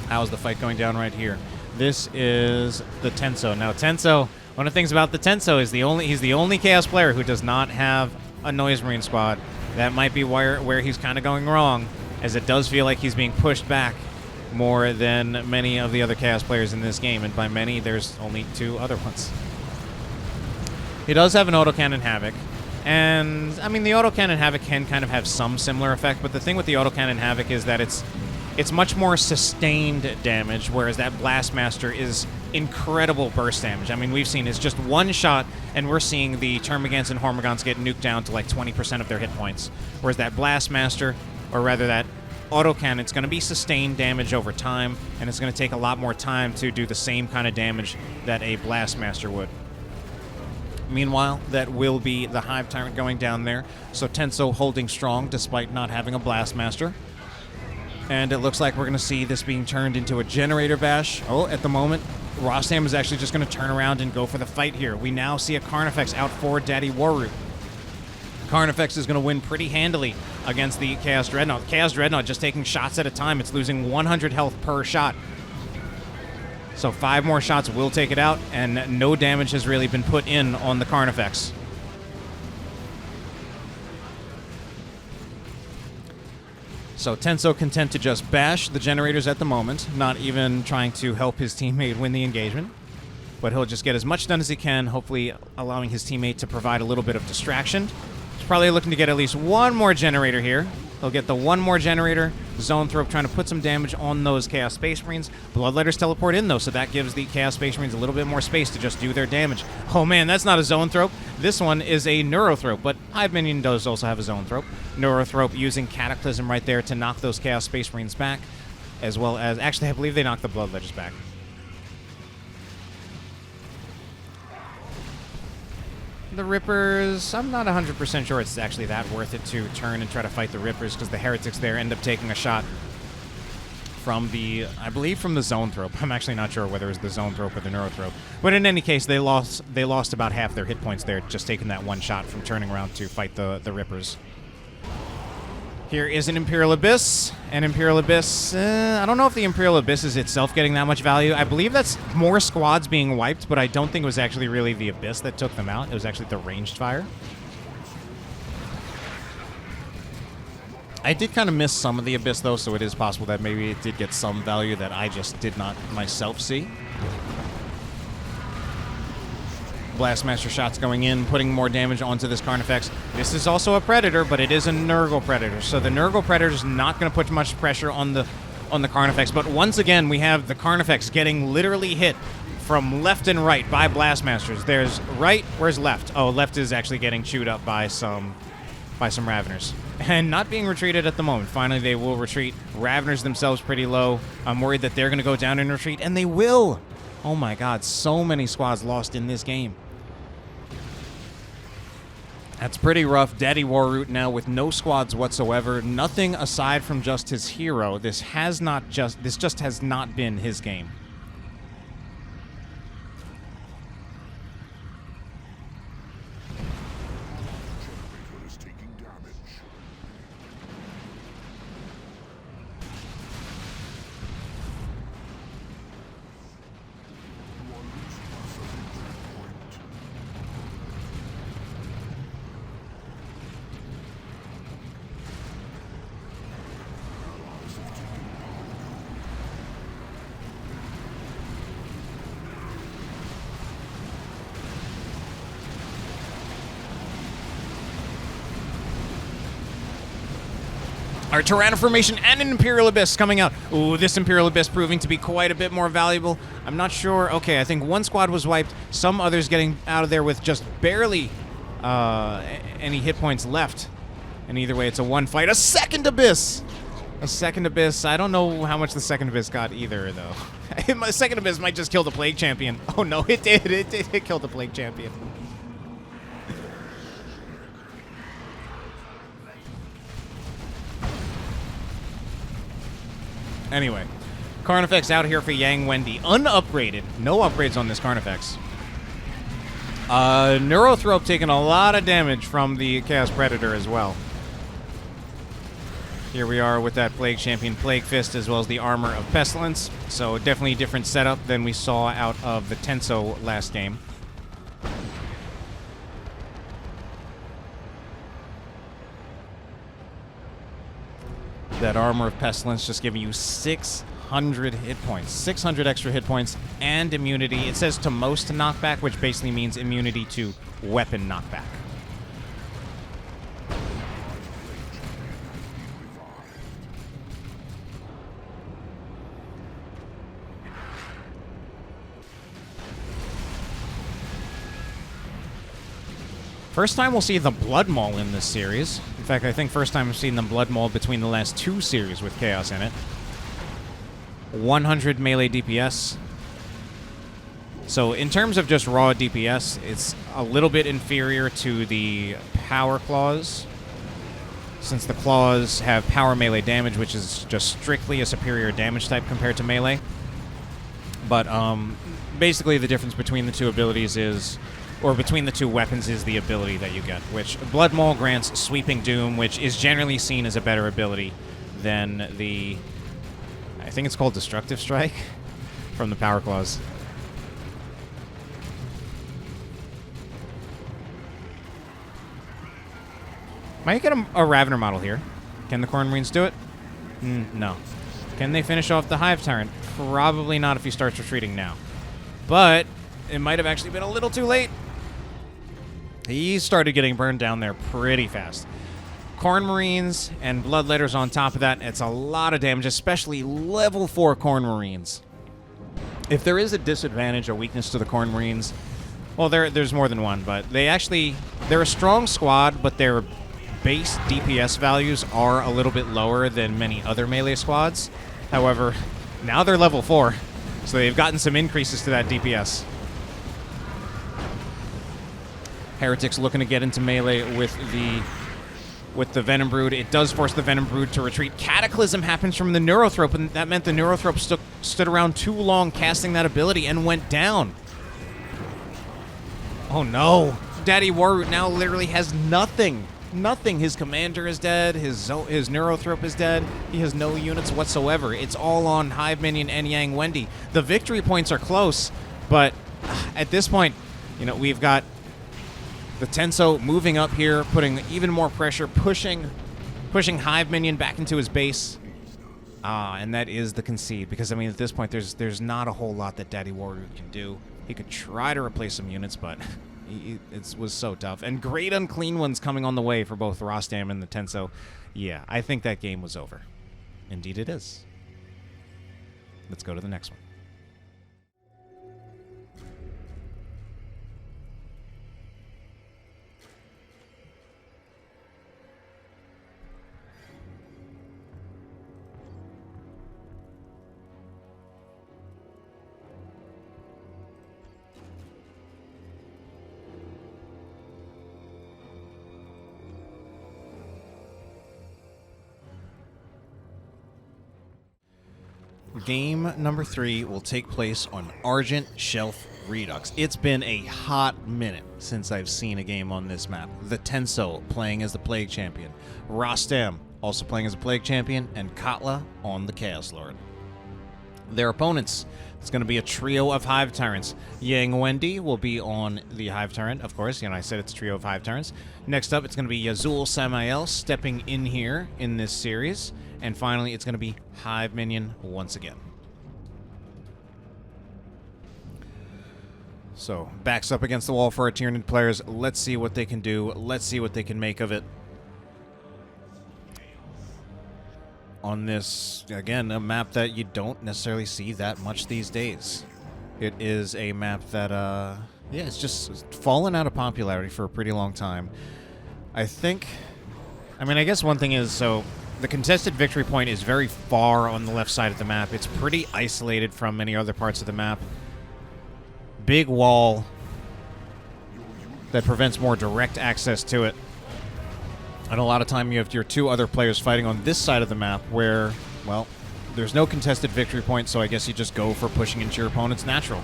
How's the fight going down right here? This is the Tenso. Now, Tenso, one of the things about the Tenso is he's the only Chaos player who does not have a Noise Marine squad. That might be where he's kind of going wrong, as it does feel like he's being pushed back more than many of the other Chaos players in this game. And by many, there's only 2 other ones. He does have an Autocannon Havoc, and, I mean, the Autocannon Havoc can kind of have some similar effect, but the thing with the Autocannon Havoc is that it's much more sustained damage, whereas that Blastmaster is incredible burst damage. I mean, we've seen it's just one shot, and we're seeing the Termagants and Hormagaunts get nuked down to like 20% of their hit points, whereas that Blastmaster, or rather that Autocannon, it's going to be sustained damage over time, and it's going to take a lot more time to do the same kind of damage that a Blastmaster would. Meanwhile, that will be the Hive Tyrant going down there. So Tenso holding strong despite not having a Blastmaster. And it looks like we're going to see this being turned into a Generator Bash. Oh, at the moment, Rostam is actually just going to turn around and go for the fight here. We now see a Carnifex out for Daddy Waroot. Carnifex is going to win pretty handily against the Chaos Dreadnought. Chaos Dreadnought just taking shots at a time. It's losing 100 health per shot. So 5 more shots will take it out, and no damage has really been put in on the Carnifex. So Tenso content to just bash the generators at the moment, not even trying to help his teammate win the engagement. but he'll just get as much done as he can, hopefully allowing his teammate to provide a little bit of distraction. He's probably looking to get at least one more generator here. He'll get the one more generator. Zone Thrope trying to put some damage on those Chaos Space Marines. Bloodletters teleport in, though, so that gives the Chaos Space Marines a little bit more space to just do their damage. Oh, man, that's not a Zone Thrope. This one is a Neurothrope, but Hiveminion does also have a Zone Thrope. Neurothrope using Cataclysm right there to knock those Chaos Space Marines back, as well as... Actually, I believe they knocked the Bloodletters back. The Rippers, I'm not 100% sure it's actually that worth it to turn and try to fight the Rippers, because the Heretics there end up taking a shot from the, I believe from the Zone Thrope. I'm actually not sure whether it was the Zone Thrope or the Neurothrope. But in any case, they lost about half their hit points there, just taking that one shot from turning around to fight the Rippers. Here is an Imperial Abyss. An Imperial Abyss, I don't know if the Imperial Abyss is itself getting that much value. I believe that's more squads being wiped, but I don't think it was actually really the Abyss that took them out. It was actually the ranged fire. I did kind of miss some of the Abyss, though, so it is possible that maybe it did get some value that I just did not myself see. Blastmaster shots going in, putting more damage onto this Carnifex. This is also a Predator, but it is a Nurgle Predator. So the Nurgle Predator is not going to put much pressure on the Carnifex. But once again, we have the Carnifex getting literally hit from left and right by Blastmasters. There's right, where's left? Oh, left is actually getting chewed up by some Raveners. And not being retreated at the moment. Finally, they will retreat. Raveners themselves pretty low. I'm worried that they're going to go down and retreat, and they will. Oh my god, so many squads lost in this game. That's pretty rough. Daddy Waroot now with no squads whatsoever. Nothing aside from just his hero. This just has not been his game. Our Tyranno formation and an Imperial Abyss coming out. Ooh, this Imperial Abyss proving to be quite a bit more valuable. I'm not sure. Okay, I think one squad was wiped. Some others getting out of there with just barely any hit points left. And either way, it's a one fight. A second Abyss! A second Abyss. I don't know how much the second Abyss got either, though. My second Abyss might just kill the Plague Champion. Oh, no, it did. It killed the Plague Champion. Anyway, Carnifex out here for Yang Wendi. Unupgraded. No upgrades on this Carnifex. Neurothrope taking a lot of damage from the Chaos Predator as well. Here we are with that Plague Champion Plague Fist as well as the Armor of Pestilence. So definitely a different setup than we saw out of the Tenso last game. That Armor of Pestilence just giving you 600 hit points. 600 extra hit points and immunity. It says to most knockback, which basically means immunity to weapon knockback. First time we'll see the Blood Maul in this series. In fact, I think first time I've seen the Blood Maul between the last two series with Chaos in it. 100 melee DPS. So in terms of just raw DPS, it's a little bit inferior to the Power Claws, since the Claws have power melee damage, which is just strictly a superior damage type compared to melee. But basically the difference between the two abilities is, or between the two weapons, is the ability that you get, which Blood Maul grants Sweeping Doom, which is generally seen as a better ability than the, I think it's called Destructive Strike from the Power Claws. Might get a Ravener model here. Can the Khorne Marines do it? No. Can they finish off the Hive Tyrant? Probably not if he starts retreating now. But it might have actually been a little too late. He started getting burned down there pretty fast. Corn Marines and Bloodletters on top of that. It's a lot of damage, especially level 4 Corn Marines. If there is a disadvantage or weakness to the Corn Marines, well, there's more than one, but they're a strong squad, but their base DPS values are a little bit lower than many other melee squads. However, now they're level 4, so they've gotten some increases to that DPS. Heretics looking to get into melee with the Venom Brood. It does force the Venom Brood to retreat. Cataclysm happens from the Neurothrope, and that meant the Neurothrope stood around too long casting that ability and went down. Oh no. Daddy Waroot now literally has nothing. Nothing. His commander is dead. His Neurothrope is dead. He has no units whatsoever. It's all on Hiveminion and Yang Wendi. The victory points are close, but at this point, you know, we've got the Tenso moving up here, putting even more pressure, pushing Hiveminion back into his base. And that is the concede, because I mean at this point there's not a whole lot that Daddy Waroot can do. He could try to replace some units, but it was so tough. And great unclean ones coming on the way for both Rostam and the Tenso. Yeah, I think that game was over. Indeed it is. Let's go to the next one. Game number 3 will take place on Argent Shelf Redux. It's been a hot minute since I've seen a game on this map. The Tenso playing as the Plague Champion, Rostam also playing as a Plague Champion, and Katla on the Chaos Lord. Their opponents, it's going to be a trio of Hive Tyrants. Yang Wendi will be on the Hive Tyrant, of course. You know, I said it's a trio of Hive Tyrants. Next up, it's going to be Yazoul Samaiel stepping in here in this series. And finally, it's going to be Hiveminion once again. So, backs up against the wall for our Tyranid players. Let's see what they can do. Let's see what they can make of it. On this, again, a map that you don't necessarily see that much these days. It is a map that, yeah, it's just fallen out of popularity for a pretty long time. I guess one thing is, so the contested victory point is very far on the left side of the map. It's pretty isolated from many other parts of the map. Big wall that prevents more direct access to it. And a lot of time you have your two other players fighting on this side of the map where, well, there's no contested victory point, so I guess you just go for pushing into your opponent's natural.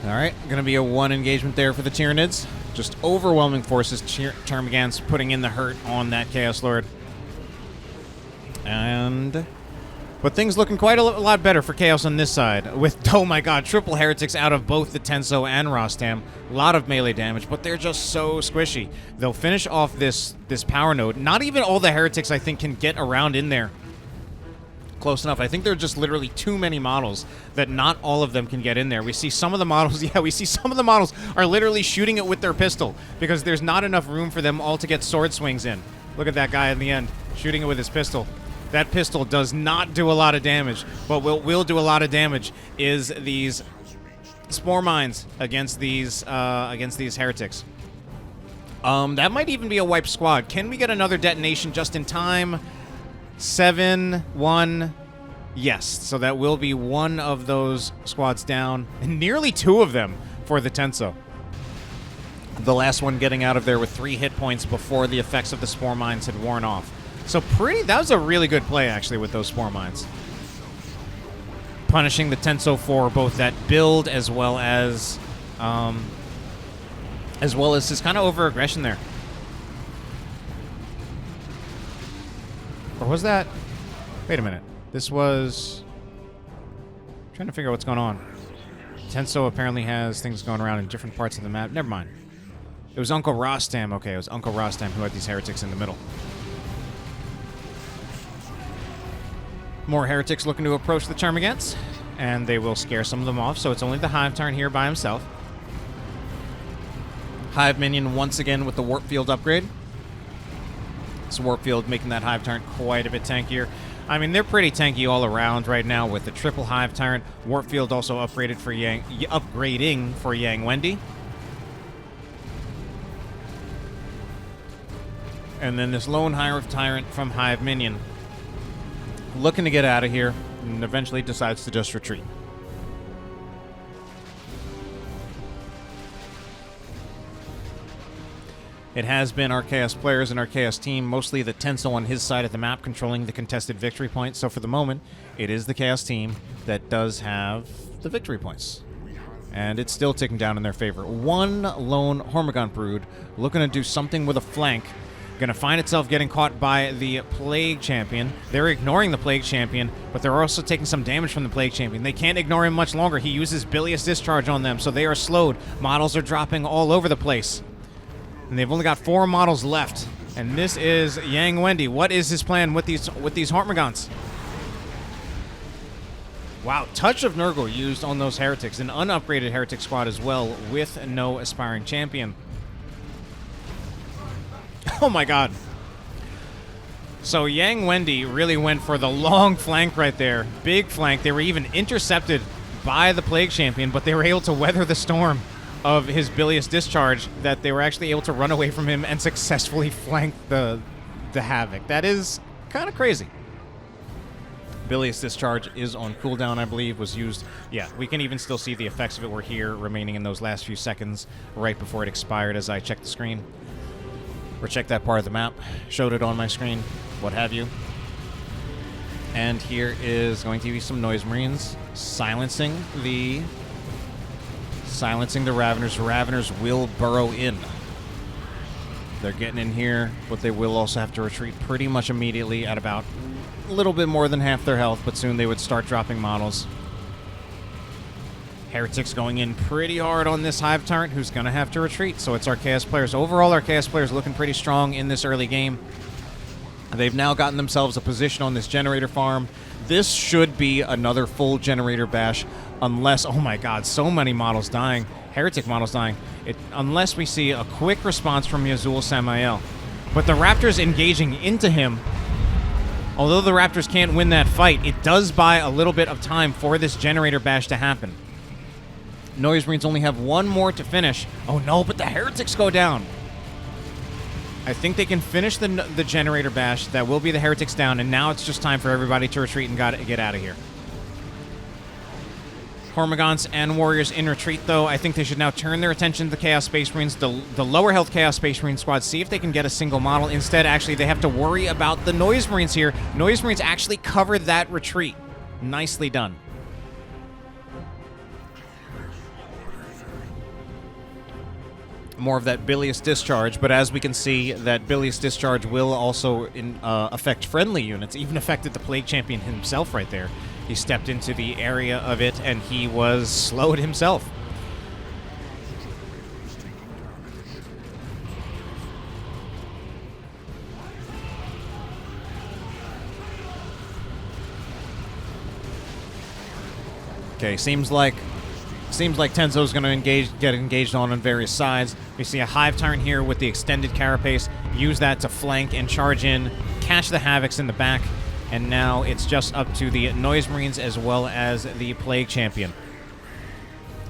Alright, going to be a one engagement there for the Tyranids. Just overwhelming forces. Termagant's putting in the hurt on that Chaos Lord. But things looking quite a lot better for Chaos on this side. With, oh my god, triple Heretics out of both the Tenso and Rostam. A lot of melee damage, but they're just so squishy. They'll finish off this power node. Not even all the Heretics, I think, can get around in there close enough. I think there are just literally too many models that not all of them can get in there. We see some of the models, yeah, we see some of the models are literally shooting it with their pistol because there's not enough room for them all to get sword swings in. Look at that guy in the end, shooting it with his pistol. That pistol does not do a lot of damage, but what will do a lot of damage is these spore mines against these heretics. That might even be a wipe squad. Can we get another detonation just in time? 7-1. Yes, so that will be one of those squads down, and nearly two of them for the Tenso. The last one getting out of there with 3 hit points before the effects of the spore mines had worn off. So that was a really good play, actually, with those spore mines. Punishing the Tenso for both that build as well as his kind of over-aggression there. Or was that... Wait a minute. This was... I'm trying to figure out what's going on. Tenso apparently has things going around in different parts of the map. Never mind. It was Uncle Rostam. Okay, it was Uncle Rostam who had these heretics in the middle. More heretics looking to approach the Termagants, and they will scare some of them off, so it's only the Hive Tyrant here by himself. Hiveminion once again with the Warp Field upgrade. This Warp Field making that Hive Tyrant quite a bit tankier. I mean, they're pretty tanky all around right now with the triple Hive Tyrant. Warp Field also upgraded for upgrading for Wendi. And then this lone Hive Tyrant from Hiveminion looking to get out of here and eventually decides to just retreat. It has been our Chaos players and our Chaos team, mostly the Tenso on his side of the map, controlling the contested victory points. So for the moment, it is the Chaos team that does have the victory points. And it's still ticking down in their favor. One lone Hormigaunt Brood looking to do something with a flank. Going to find itself getting caught by the Plague Champion. They're ignoring the Plague Champion, but they're also taking some damage from the Plague Champion. They can't ignore him much longer. He uses Bilious Discharge on them, so they are slowed. Models are dropping all over the place. And they've only got 4 models left. And this is Wendi. What is his plan with these Hormigants? Wow, Touch of Nurgle used on those heretics. An unupgraded heretic squad as well with no aspiring champion. Oh my god. So Wendi really went for the long flank right there. Big flank. They were even intercepted by the Plague Champion, but they were able to weather the storm of his Bilious Discharge, that they were actually able to run away from him and successfully flank the Havoc. That is kind of crazy. Bilious Discharge is on cooldown, I believe, was used. Yeah, we can even still see the effects of it were here, remaining in those last few seconds right before it expired as I checked the screen. Or checked that part of the map, showed it on my screen, what have you. And here is going to be some Noise Marines silencing the Raveners. Raveners will burrow in. They're getting in here, but they will also have to retreat pretty much immediately at about a little bit more than half their health, but soon they would start dropping models. Heretics going in pretty hard on this Hive Tyrant, who's going to have to retreat, so it's our Chaos players. Overall, our Chaos players looking pretty strong in this early game. They've now gotten themselves a position on this generator farm. This should be another full generator bash, unless, oh my god, so many models dying. Heretic models dying. Unless we see a quick response from Yazoul Samaiel. But the Raptors engaging into him, although the Raptors can't win that fight, it does buy a little bit of time for this generator bash to happen. Noise Marines only have 1 more to finish. Oh no, but the Heretics go down. I think they can finish the generator bash. That will be the Heretics down, and now it's just time for everybody to retreat and get out of here. Hormigants and Warriors in retreat, though. I think they should now turn their attention to the Chaos Space Marines, the lower health Chaos Space Marine squad, see if they can get a single model. Instead, actually, they have to worry about the Noise Marines here. Noise Marines actually covered that retreat. Nicely done. More of that Bilious Discharge, but as we can see, that Bilious Discharge will also affect friendly units, even affected the Plague Champion himself right there. He stepped into the area of it, and he was slowed himself. Okay, seems like Tenso's going to get engaged on various sides. We see a Hive Tyrant here with the extended carapace. Use that to flank and charge in, catch the Havocs in the back, and now it's just up to the Noise Marines as well as the Plague Champion.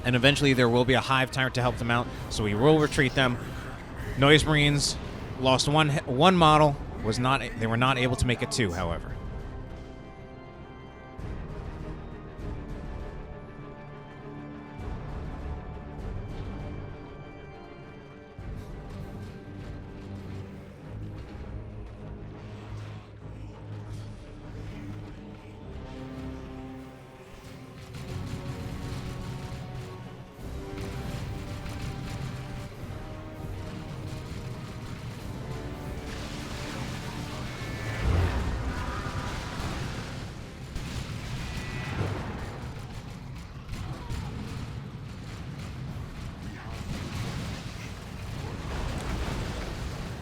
And eventually there will be a Hive Tyrant to help them out, so we will retreat them. Noise Marines lost one model. They were not able to make it 2, however.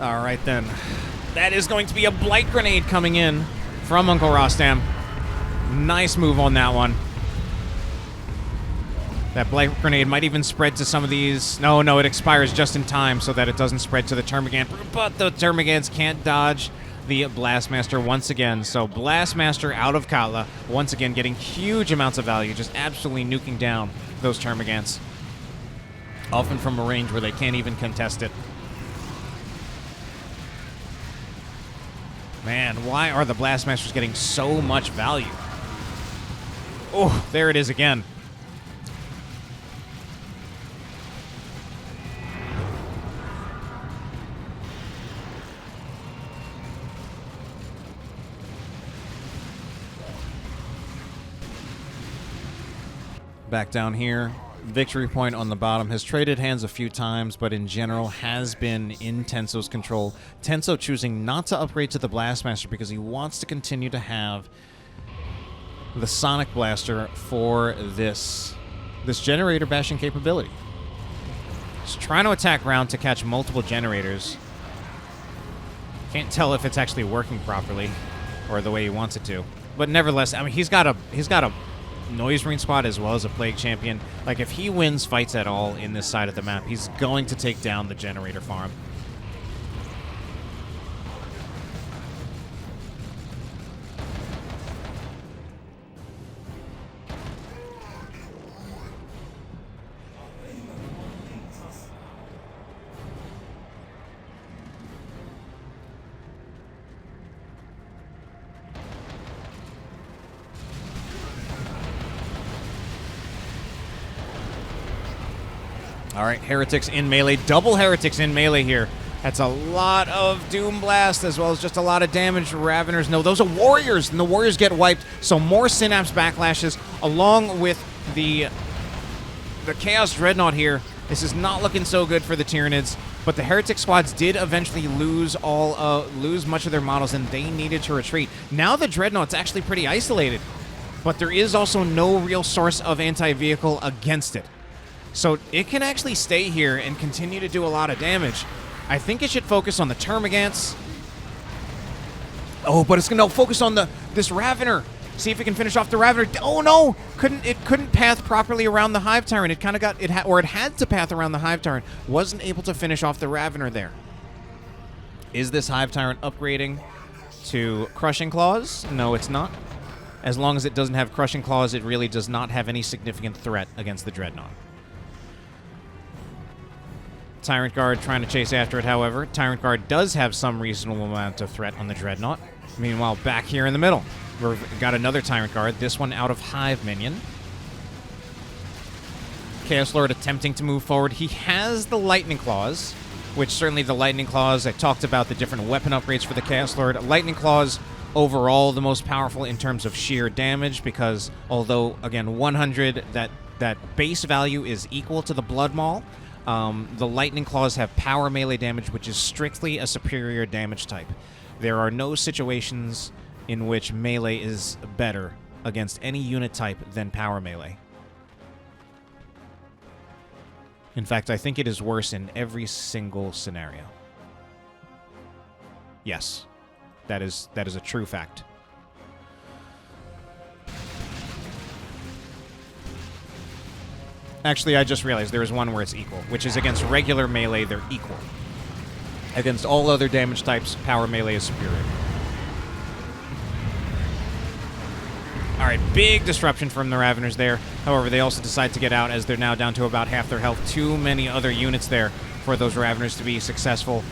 All right, then. That is going to be a Blight Grenade coming in from Uncle Rostam. Nice move on that one. That Blight Grenade might even spread to some of these. No, it expires just in time so that it doesn't spread to the Termagant. But the Termagants can't dodge the Blastmaster once again. So Blastmaster out of Katla, once again getting huge amounts of value, just absolutely nuking down those Termagants. Often from a range where they can't even contest it. Man, why are the Blastmasters getting so much value? Oh, there it is again. Back down here, victory point on the bottom. Has traded hands a few times, but in general has been in Tenso's control. Tenso choosing not to upgrade to the Blastmaster because he wants to continue to have the Sonic Blaster for this generator bashing capability. He's trying to attack ground to catch multiple generators. Can't tell if it's actually working properly or the way he wants it to. But nevertheless, I mean, he's got a Noise Marine squad as well as a Plague Champion. Like, if he wins fights at all in this side of the map, he's going to take down the generator farm. All right, Heretics in melee. Double Heretics in melee here. That's a lot of Doom Blast as well as just a lot of damage. Raveners, no, those are Warriors, and the Warriors get wiped. So more Synapse Backlashes along with the Chaos Dreadnought here. This is not looking so good for the Tyranids, but the Heretic squads did eventually lose much of their models, and they needed to retreat. Now the Dreadnought's actually pretty isolated, but there is also no real source of anti-vehicle against it. So it can actually stay here and continue to do a lot of damage. I think it should focus on the Termagants. Oh, but it's going to focus on this Ravener. See if it can finish off the Ravener. Oh no! It couldn't path properly around the Hive Tyrant. It kind of it had to path around the Hive Tyrant. Wasn't able to finish off the Ravener there. Is this Hive Tyrant upgrading to Crushing Claws? No, it's not. As long as it doesn't have Crushing Claws, it really does not have any significant threat against the Dreadnought. Tyrant Guard trying to chase after it, however. Tyrant Guard does have some reasonable amount of threat on the Dreadnought. Meanwhile, back here in the middle, we've got another Tyrant Guard, this one out of Hiveminion. Chaos Lord attempting to move forward. He has the Lightning Claws, which certainly the Lightning Claws, I talked about the different weapon upgrades for the Chaos Lord. Lightning Claws, overall, the most powerful in terms of sheer damage, because although, again, 100, that base value is equal to the Blood Maul, the Lightning Claws have power melee damage, which is strictly a superior damage type. There are no situations in which melee is better against any unit type than power melee. In fact, I think it is worse in every single scenario. Yes, that is a true fact. Actually, I just realized there is one where it's equal, which is against regular melee, they're equal. Against all other damage types, power melee is superior. All right, big disruption from the Raveners there. However, they also decide to get out as they're now down to about half their health. Too many other units there for those Raveners to be successful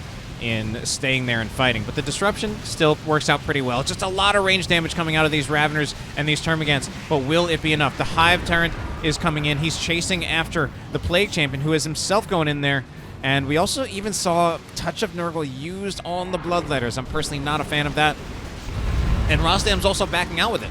in staying there and fighting. But the disruption still works out pretty well. Just a lot of range damage coming out of these Raveners and these Termagants, but will it be enough? The Hive Tyrant is coming in. He's chasing after the Plague Champion, who is himself going in there. And we also even saw Touch of Nurgle used on the Bloodletters. I'm personally not a fan of that. And Rostam's also backing out with it.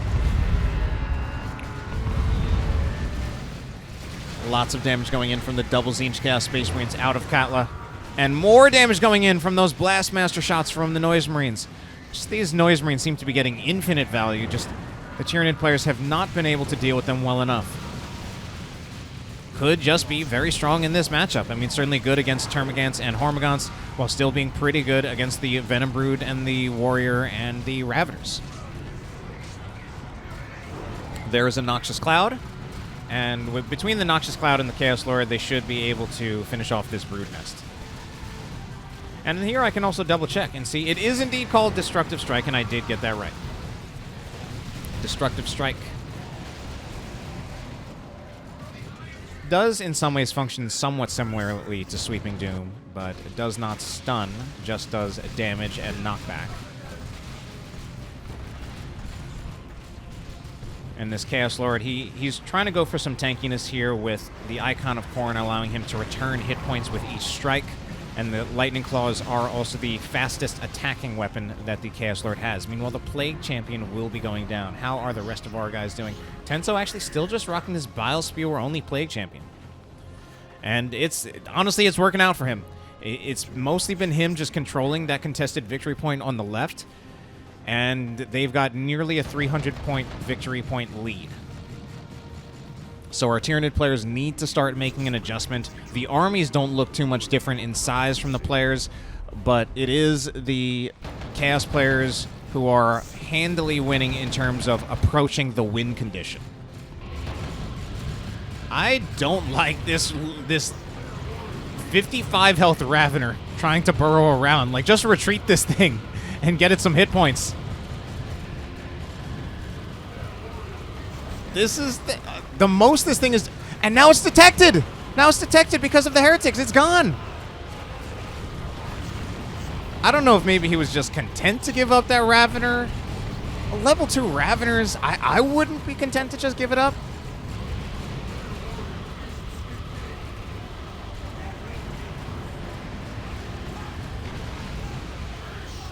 Lots of damage going in from the double Zinch Chaos Space Marines out of Katla. And more damage going in from those Blastmaster shots from the Noise Marines. Just these Noise Marines seem to be getting infinite value. Just the Tyranid players have not been able to deal with them well enough. could just be very strong in this matchup. I mean, certainly good against Termagants and Hormagaunts, while still being pretty good against the Venom Brood and the Warrior and the Raveners. There is a Noxious Cloud, and between the Noxious Cloud and the Chaos Lord, they should be able to finish off this Brood Nest. And here I can also double check and see it is indeed called Destructive Strike, and I did get that right. Destructive Strike does in some ways function somewhat similarly to Sweeping Doom, but it does not stun, just does damage and knockback. And this Chaos Lord, he's trying to go for some tankiness here with the Icon of Corn, allowing him to return hit points with each strike. And the Lightning Claws are also the fastest attacking weapon that the Chaos Lord has. Meanwhile, the Plague Champion will be going down. How are the rest of our guys doing? Tenso actually still just rocking this Bile Spewer only Plague Champion. And honestly, it's working out for him. It's mostly been him just controlling that contested victory point on the left. And they've got nearly a 300-point victory point lead. So our Tyranid players need to start making an adjustment. The armies don't look too much different in size from the players, but it is the Chaos players who are handily winning in terms of approaching the win condition. I don't like this 55 health Ravener trying to burrow around. Like, just retreat this thing and get it some hit points. This is the most this thing is... And now it's detected! Now it's detected because of the heretics. It's gone! I don't know if maybe he was just content to give up that Ravener. Level 2 Raveners, I wouldn't be content to just give it up.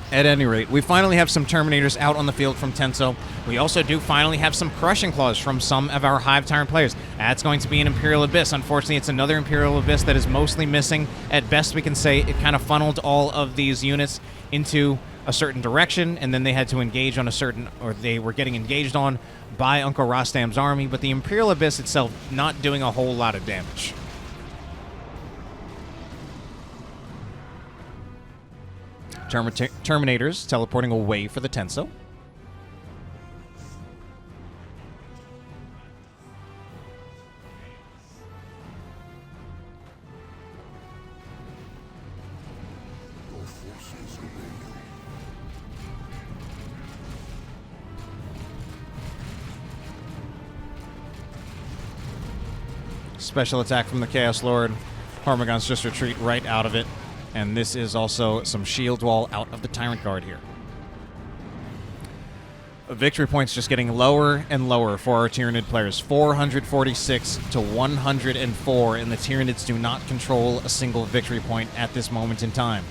At any rate, we finally have some Terminators out on the field from Tenso. We also do finally have some Crushing Claws from some of our Hive Tyrant players. That's going to be an Imperial Abyss. Unfortunately, it's another Imperial Abyss that is mostly missing. At best, we can say it kind of funneled all of these units into a certain direction, and then they had to engage on a certain, or they were getting engaged on by Uncle Rostam's army, but the Imperial Abyss itself not doing a whole lot of damage. Terminators teleporting away for the Tenso. Special attack from the Chaos Lord. Hormagaunts just retreat right out of it. And this is also some shield wall out of the Tyrant Guard here. Victory points just getting lower and lower for our Tyranid players. 446 to 104, and the Tyranids do not control a single victory point at this moment in time.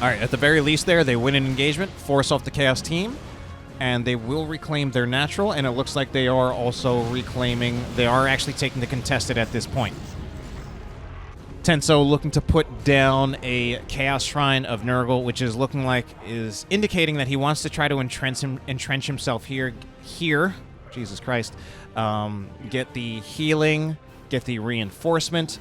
All right, at the very least there, they win an engagement, force off the Chaos team, and they will reclaim their natural, and it looks like they are also reclaiming... They are actually taking the contested at this point. Tenso looking to put down a Chaos Shrine of Nurgle, which is looking like is indicating that he wants to try to entrench himself here. Jesus Christ. Get the healing, get the reinforcement,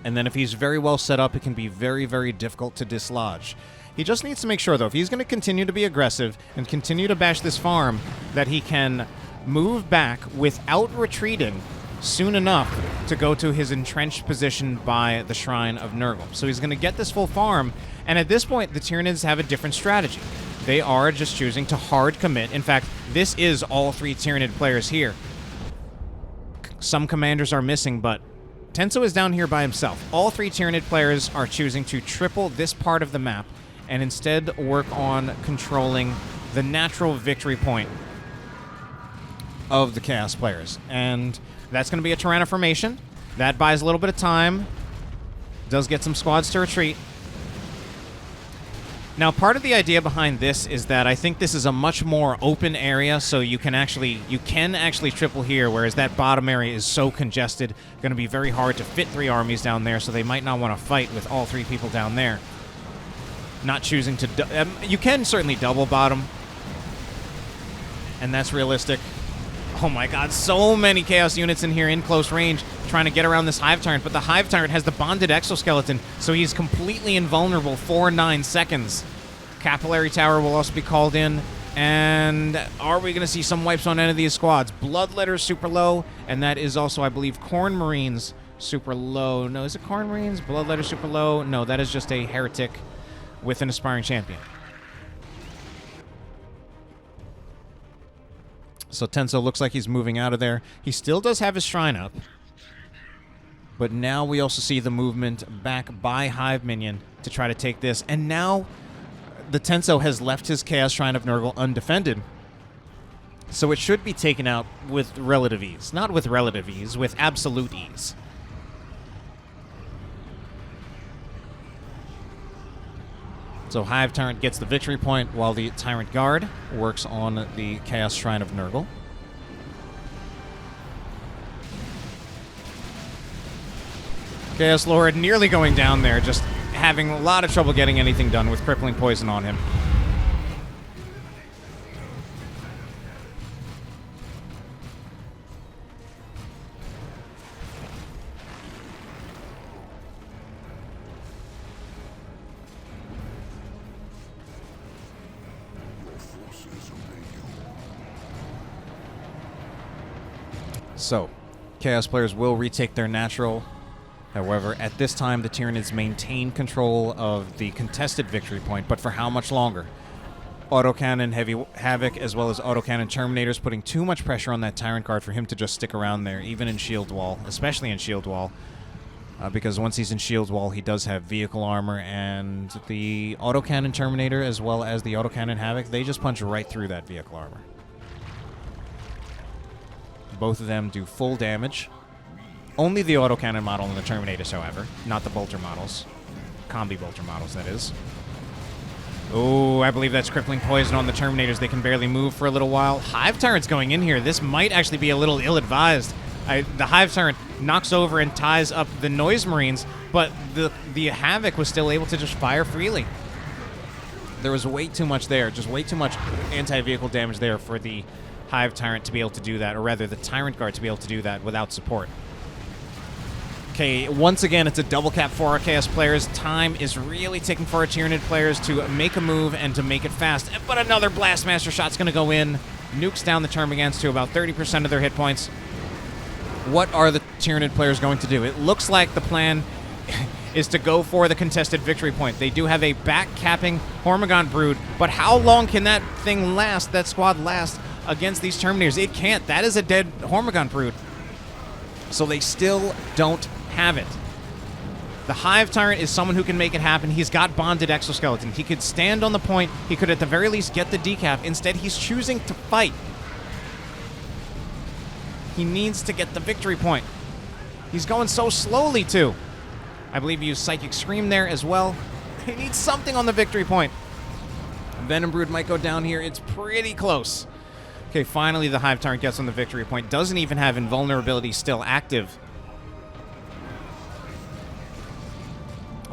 and then if he's very well set up, it can be very, very difficult to dislodge. He just needs to make sure, though, if he's going to continue to be aggressive and continue to bash this farm, that he can move back without retreating soon enough to go to his entrenched position by the Shrine of Nurgle. So he's going to get this full farm, and at this point, the Tyranids have a different strategy. They are just choosing to hard commit. In fact, this is all three Tyranid players here. Some commanders are missing, but Tenso is down here by himself. All three Tyranid players are choosing to triple this part of the map and instead work on controlling the natural victory point of the Chaos players. And that's going to be a Tyranna formation. That buys a little bit of time. Does get some squads to retreat. Now, part of the idea behind this is that I think this is a much more open area, so you can actually triple here, whereas that bottom area is so congested, going to be very hard to fit three armies down there, so they might not want to fight with all three people down there. not choosing to... you can certainly double bottom, and that's realistic. Oh my god, so many Chaos units in here in close range trying to get around this Hive Tyrant, but the Hive Tyrant has the bonded exoskeleton, so he's completely invulnerable for 9 seconds. Capillary Tower will also be called in, and are we going to see some wipes on any of these squads? Bloodletter's super low, and that is also, I believe, Corn Marines super low. No, is it Corn Marines? Bloodletter super low? No, that is just a Heretic with an Aspiring Champion. So Tenso looks like he's moving out of there. He still does have his shrine up. But now we also see the movement back by Hiveminion to try to take this. And now the Tenso has left his Chaos Shrine of Nurgle undefended. So it should be taken out with relative ease. Not with relative ease, with absolute ease. So Hive Tyrant gets the victory point while the Tyrant Guard works on the Chaos Shrine of Nurgle. Chaos Lord nearly going down there, just having a lot of trouble getting anything done with crippling poison on him. So, Chaos players will retake their natural. However, at this time, the Tyranids maintain control of the contested victory point, but for how much longer? Autocannon Heavy Havoc, as well as Autocannon Terminators, putting too much pressure on that Tyrant Guard for him to just stick around there, even in Shield Wall, especially in Shield Wall, because once he's in Shield Wall, he does have vehicle armor, and the Autocannon Terminator, as well as the Autocannon Havoc, they just punch right through that vehicle armor. Both of them do full damage. Only the autocannon model and the Terminators, however, not the bolter models. Combi bolter models, that is. Oh, I believe that's crippling poison on the Terminators. They can barely move for a little while. Hive Tyrant's going in here. This might actually be a little ill-advised. The Hive Tyrant knocks over and ties up the Noise Marines, but the Havoc was still able to just fire freely. There was way too much there, just way too much anti-vehicle damage there for the Hive Tyrant to be able to do that, or rather the Tyrant Guard to be able to do that without support. Okay, once again, it's a double cap for our Chaos players. Time is really ticking for our Tyranid players to make a move and to make it fast. But another Blastmaster shot's going to go in. Nukes down the Termagants to about 30% of their hit points. What are the Tyranid players going to do? It looks like the plan is to go for the contested victory point. They do have a back-capping Hormigaunt Brood, but how long can that thing last, that squad last, against these Terminators? It can't. That is a dead Hormigaunt Brood. So they still don't have it. The Hive Tyrant is someone who can make it happen. He's got bonded exoskeleton. He could stand on the point. He could at the very least get the decap. Instead, he's choosing to fight. He needs to get the victory point. He's going so slowly, too. I believe he used Psychic Scream there as well. He needs something on the victory point. Venom Brood might go down here. It's pretty close. Okay, finally the Hive Tyrant gets on the victory point. Doesn't even have invulnerability still active.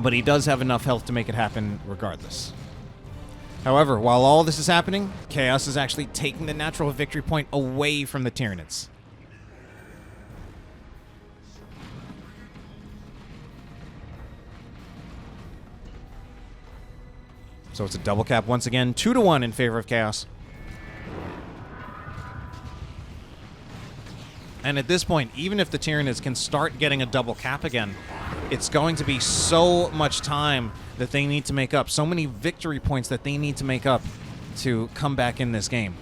But he does have enough health to make it happen regardless. However, while all this is happening, Chaos is actually taking the natural victory point away from the Tyranids. So it's a double cap once again, 2-1 in favor of Chaos. And at this point, even if the Tyranids can start getting a double cap again, it's going to be so much time that they need to make up, so many victory points that they need to make up to come back in this game.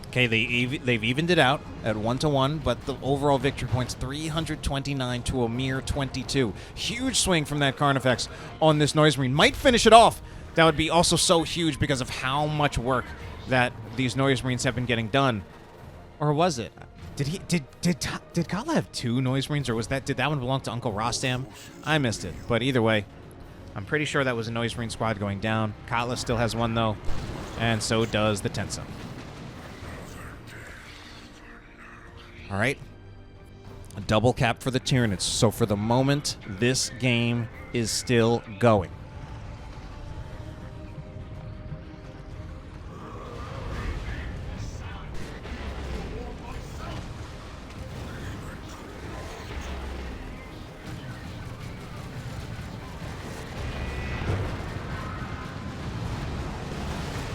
Okay, they've evened it out at 1-1, but the overall victory points 329 to a mere 22. Huge swing from that Carnifex on this Noise Marine. Might finish it off. That would be also so huge because of how much work that these Noise Marines have been getting done. Or was it? Did Katla have 2 Noise Marines, or did that one belong to Uncle Rostam? I missed it, but either way, I'm pretty sure that was a Noise Marine squad going down. Katla still has one though, and so does the Tenso. All right, a double cap for the Tyranids. So for the moment, this game is still going.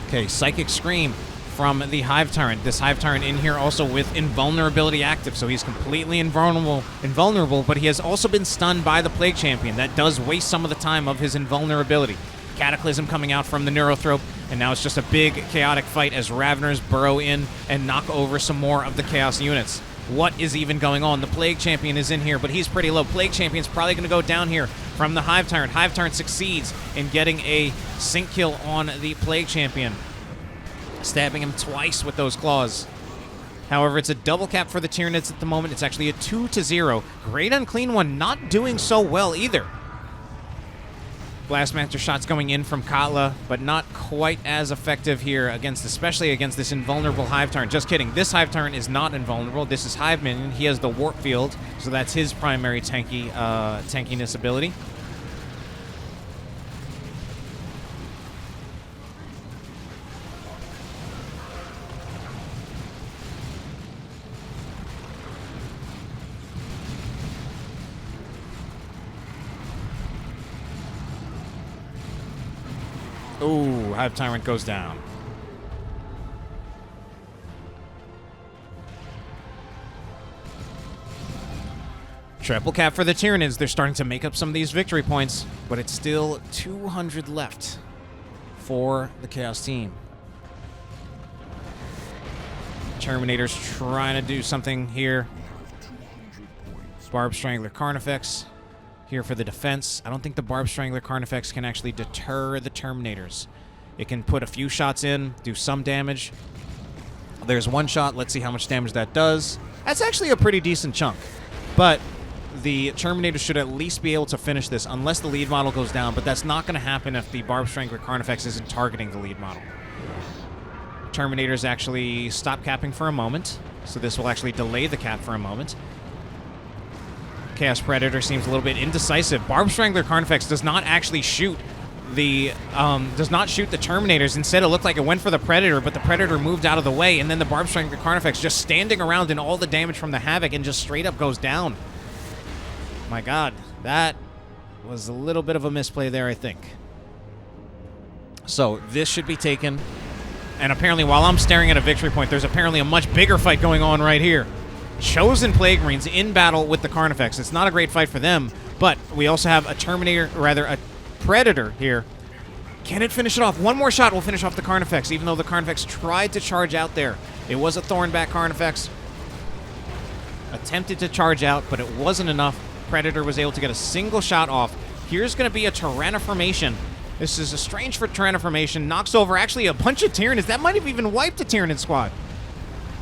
Okay, Psychic Scream from the Hive Tyrant. This Hive Tyrant in here also with Invulnerability active, so he's completely invulnerable, but he has also been stunned by the Plague Champion. That does waste some of the time of his invulnerability. Cataclysm coming out from the Neurothrope, and now it's just a big chaotic fight as Raveners burrow in and knock over some more of the Chaos units. What is even going on? The Plague Champion is in here, but he's pretty low. Plague Champion's probably going to go down here from the Hive Tyrant. Hive Tyrant succeeds in getting a sync kill on the Plague Champion, stabbing him twice with those claws. However, it's a double cap for the Tyranids at the moment. It's actually a 2-0. Great Unclean One not doing so well either. Blastmaster shots going in from Katla, but not quite as effective here especially against this invulnerable Hive Tyrant. Just kidding. This Hive Tyrant is not invulnerable. This is Hiveminion. He has the Warp Field, so that's his primary tankiness ability. Ooh, Hive Tyrant goes down. Triple cap for the Tyranids. They're starting to make up some of these victory points, but it's still 200 left for the Chaos team. Terminator's trying to do something here. Barb Strangler Carnifex here for the defense. I don't think the Barb Strangler Carnifex can actually deter the Terminators. It can put a few shots in, do some damage. There's one shot. Let's see how much damage that does. That's actually a pretty decent chunk. But the Terminator should at least be able to finish this unless the lead model goes down, but that's not going to happen if the Barb Strangler Carnifex isn't targeting the lead model. Terminators actually stop capping for a moment, so this will actually delay the cap for a moment. Chaos Predator seems a little bit indecisive. Barb Strangler Carnifex does not actually shoot the Terminators. Instead, it looked like it went for the Predator, but the Predator moved out of the way, and then the Barb Strangler Carnifex just standing around in all the damage from the Havoc and just straight up goes down. My God, that was a little bit of a misplay there, I think. So this should be taken. And apparently, while I'm staring at a victory point, there's apparently a much bigger fight going on right here. Chosen Plague Marines in battle with the Carnifex. It's not a great fight for them, but we also have a Terminator, or rather a Predator here. Can it finish it off? One more shot will finish off the Carnifex, even though the Carnifex tried to charge out there. It was a Thornback Carnifex. Attempted to charge out, but it wasn't enough. Predator was able to get a single shot off. Here's going to be a Tyranniformation. This is a strange for Tyranniformation. Knocks over actually a bunch of Tyranids. That might have even wiped a Tyranid squad.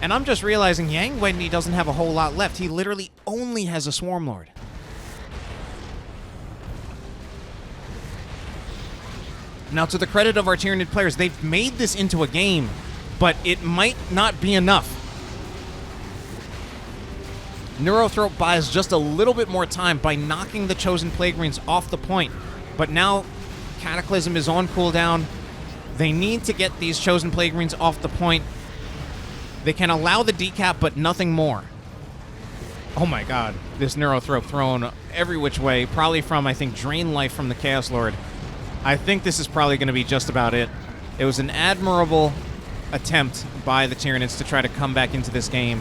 And I'm just realizing Yang Wendi doesn't have a whole lot left. He literally only has a Swarm Lord. Now, to the credit of our Tyranid players, they've made this into a game, but it might not be enough. Neurothrope buys just a little bit more time by knocking the Chosen Plague Marines off the point. But now Cataclysm is on cooldown. They need to get these Chosen Plague Marines off the point. They can allow the decap, but nothing more. Oh my God, this Neurothrope thrown every which way, probably from, I think, Drain Life from the Chaos Lord. I think this is probably going to be just about it. It was an admirable attempt by the Tyranids to try to come back into this game,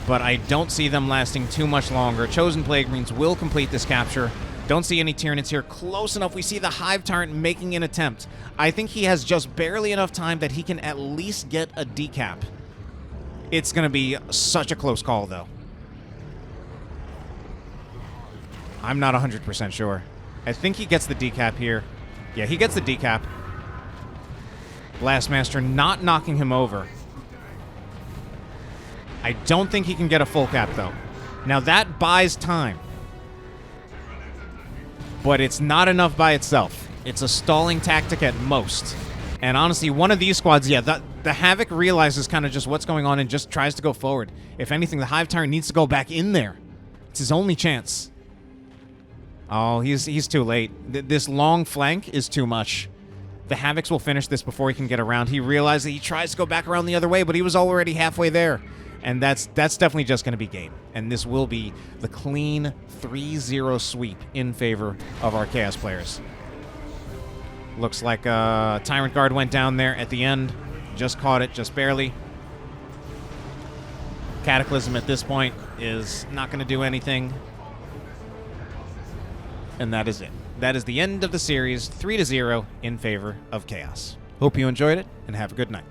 but I don't see them lasting too much longer. Chosen Plague Marines will complete this capture. Don't see any Tyranids here close enough. We see the Hive Tyrant making an attempt. I think he has just barely enough time that he can at least get a decap. It's going to be such a close call, though. I'm not 100% sure. I think he gets the decap here. Yeah, he gets the decap. Blastmaster not knocking him over. I don't think he can get a full cap, though. Now, that buys time. But it's not enough by itself. It's a stalling tactic at most. And honestly, one of these squads, yeah, the Havoc realizes kind of just what's going on and just tries to go forward. If anything, the Hive Tyrant needs to go back in there. It's his only chance. Oh, he's too late. This long flank is too much. The Havocs will finish this before he can get around. He realized that he tries to go back around the other way, but he was already halfway there. And that's definitely just going to be game. And this will be the clean 3-0 sweep in favor of our Chaos players. Looks like Tyrant Guard went down there at the end. Just caught it, just barely. Cataclysm at this point is not going to do anything. And that is it. That is the end of the series, 3-0 in favor of Chaos. Hope you enjoyed it, and have a good night.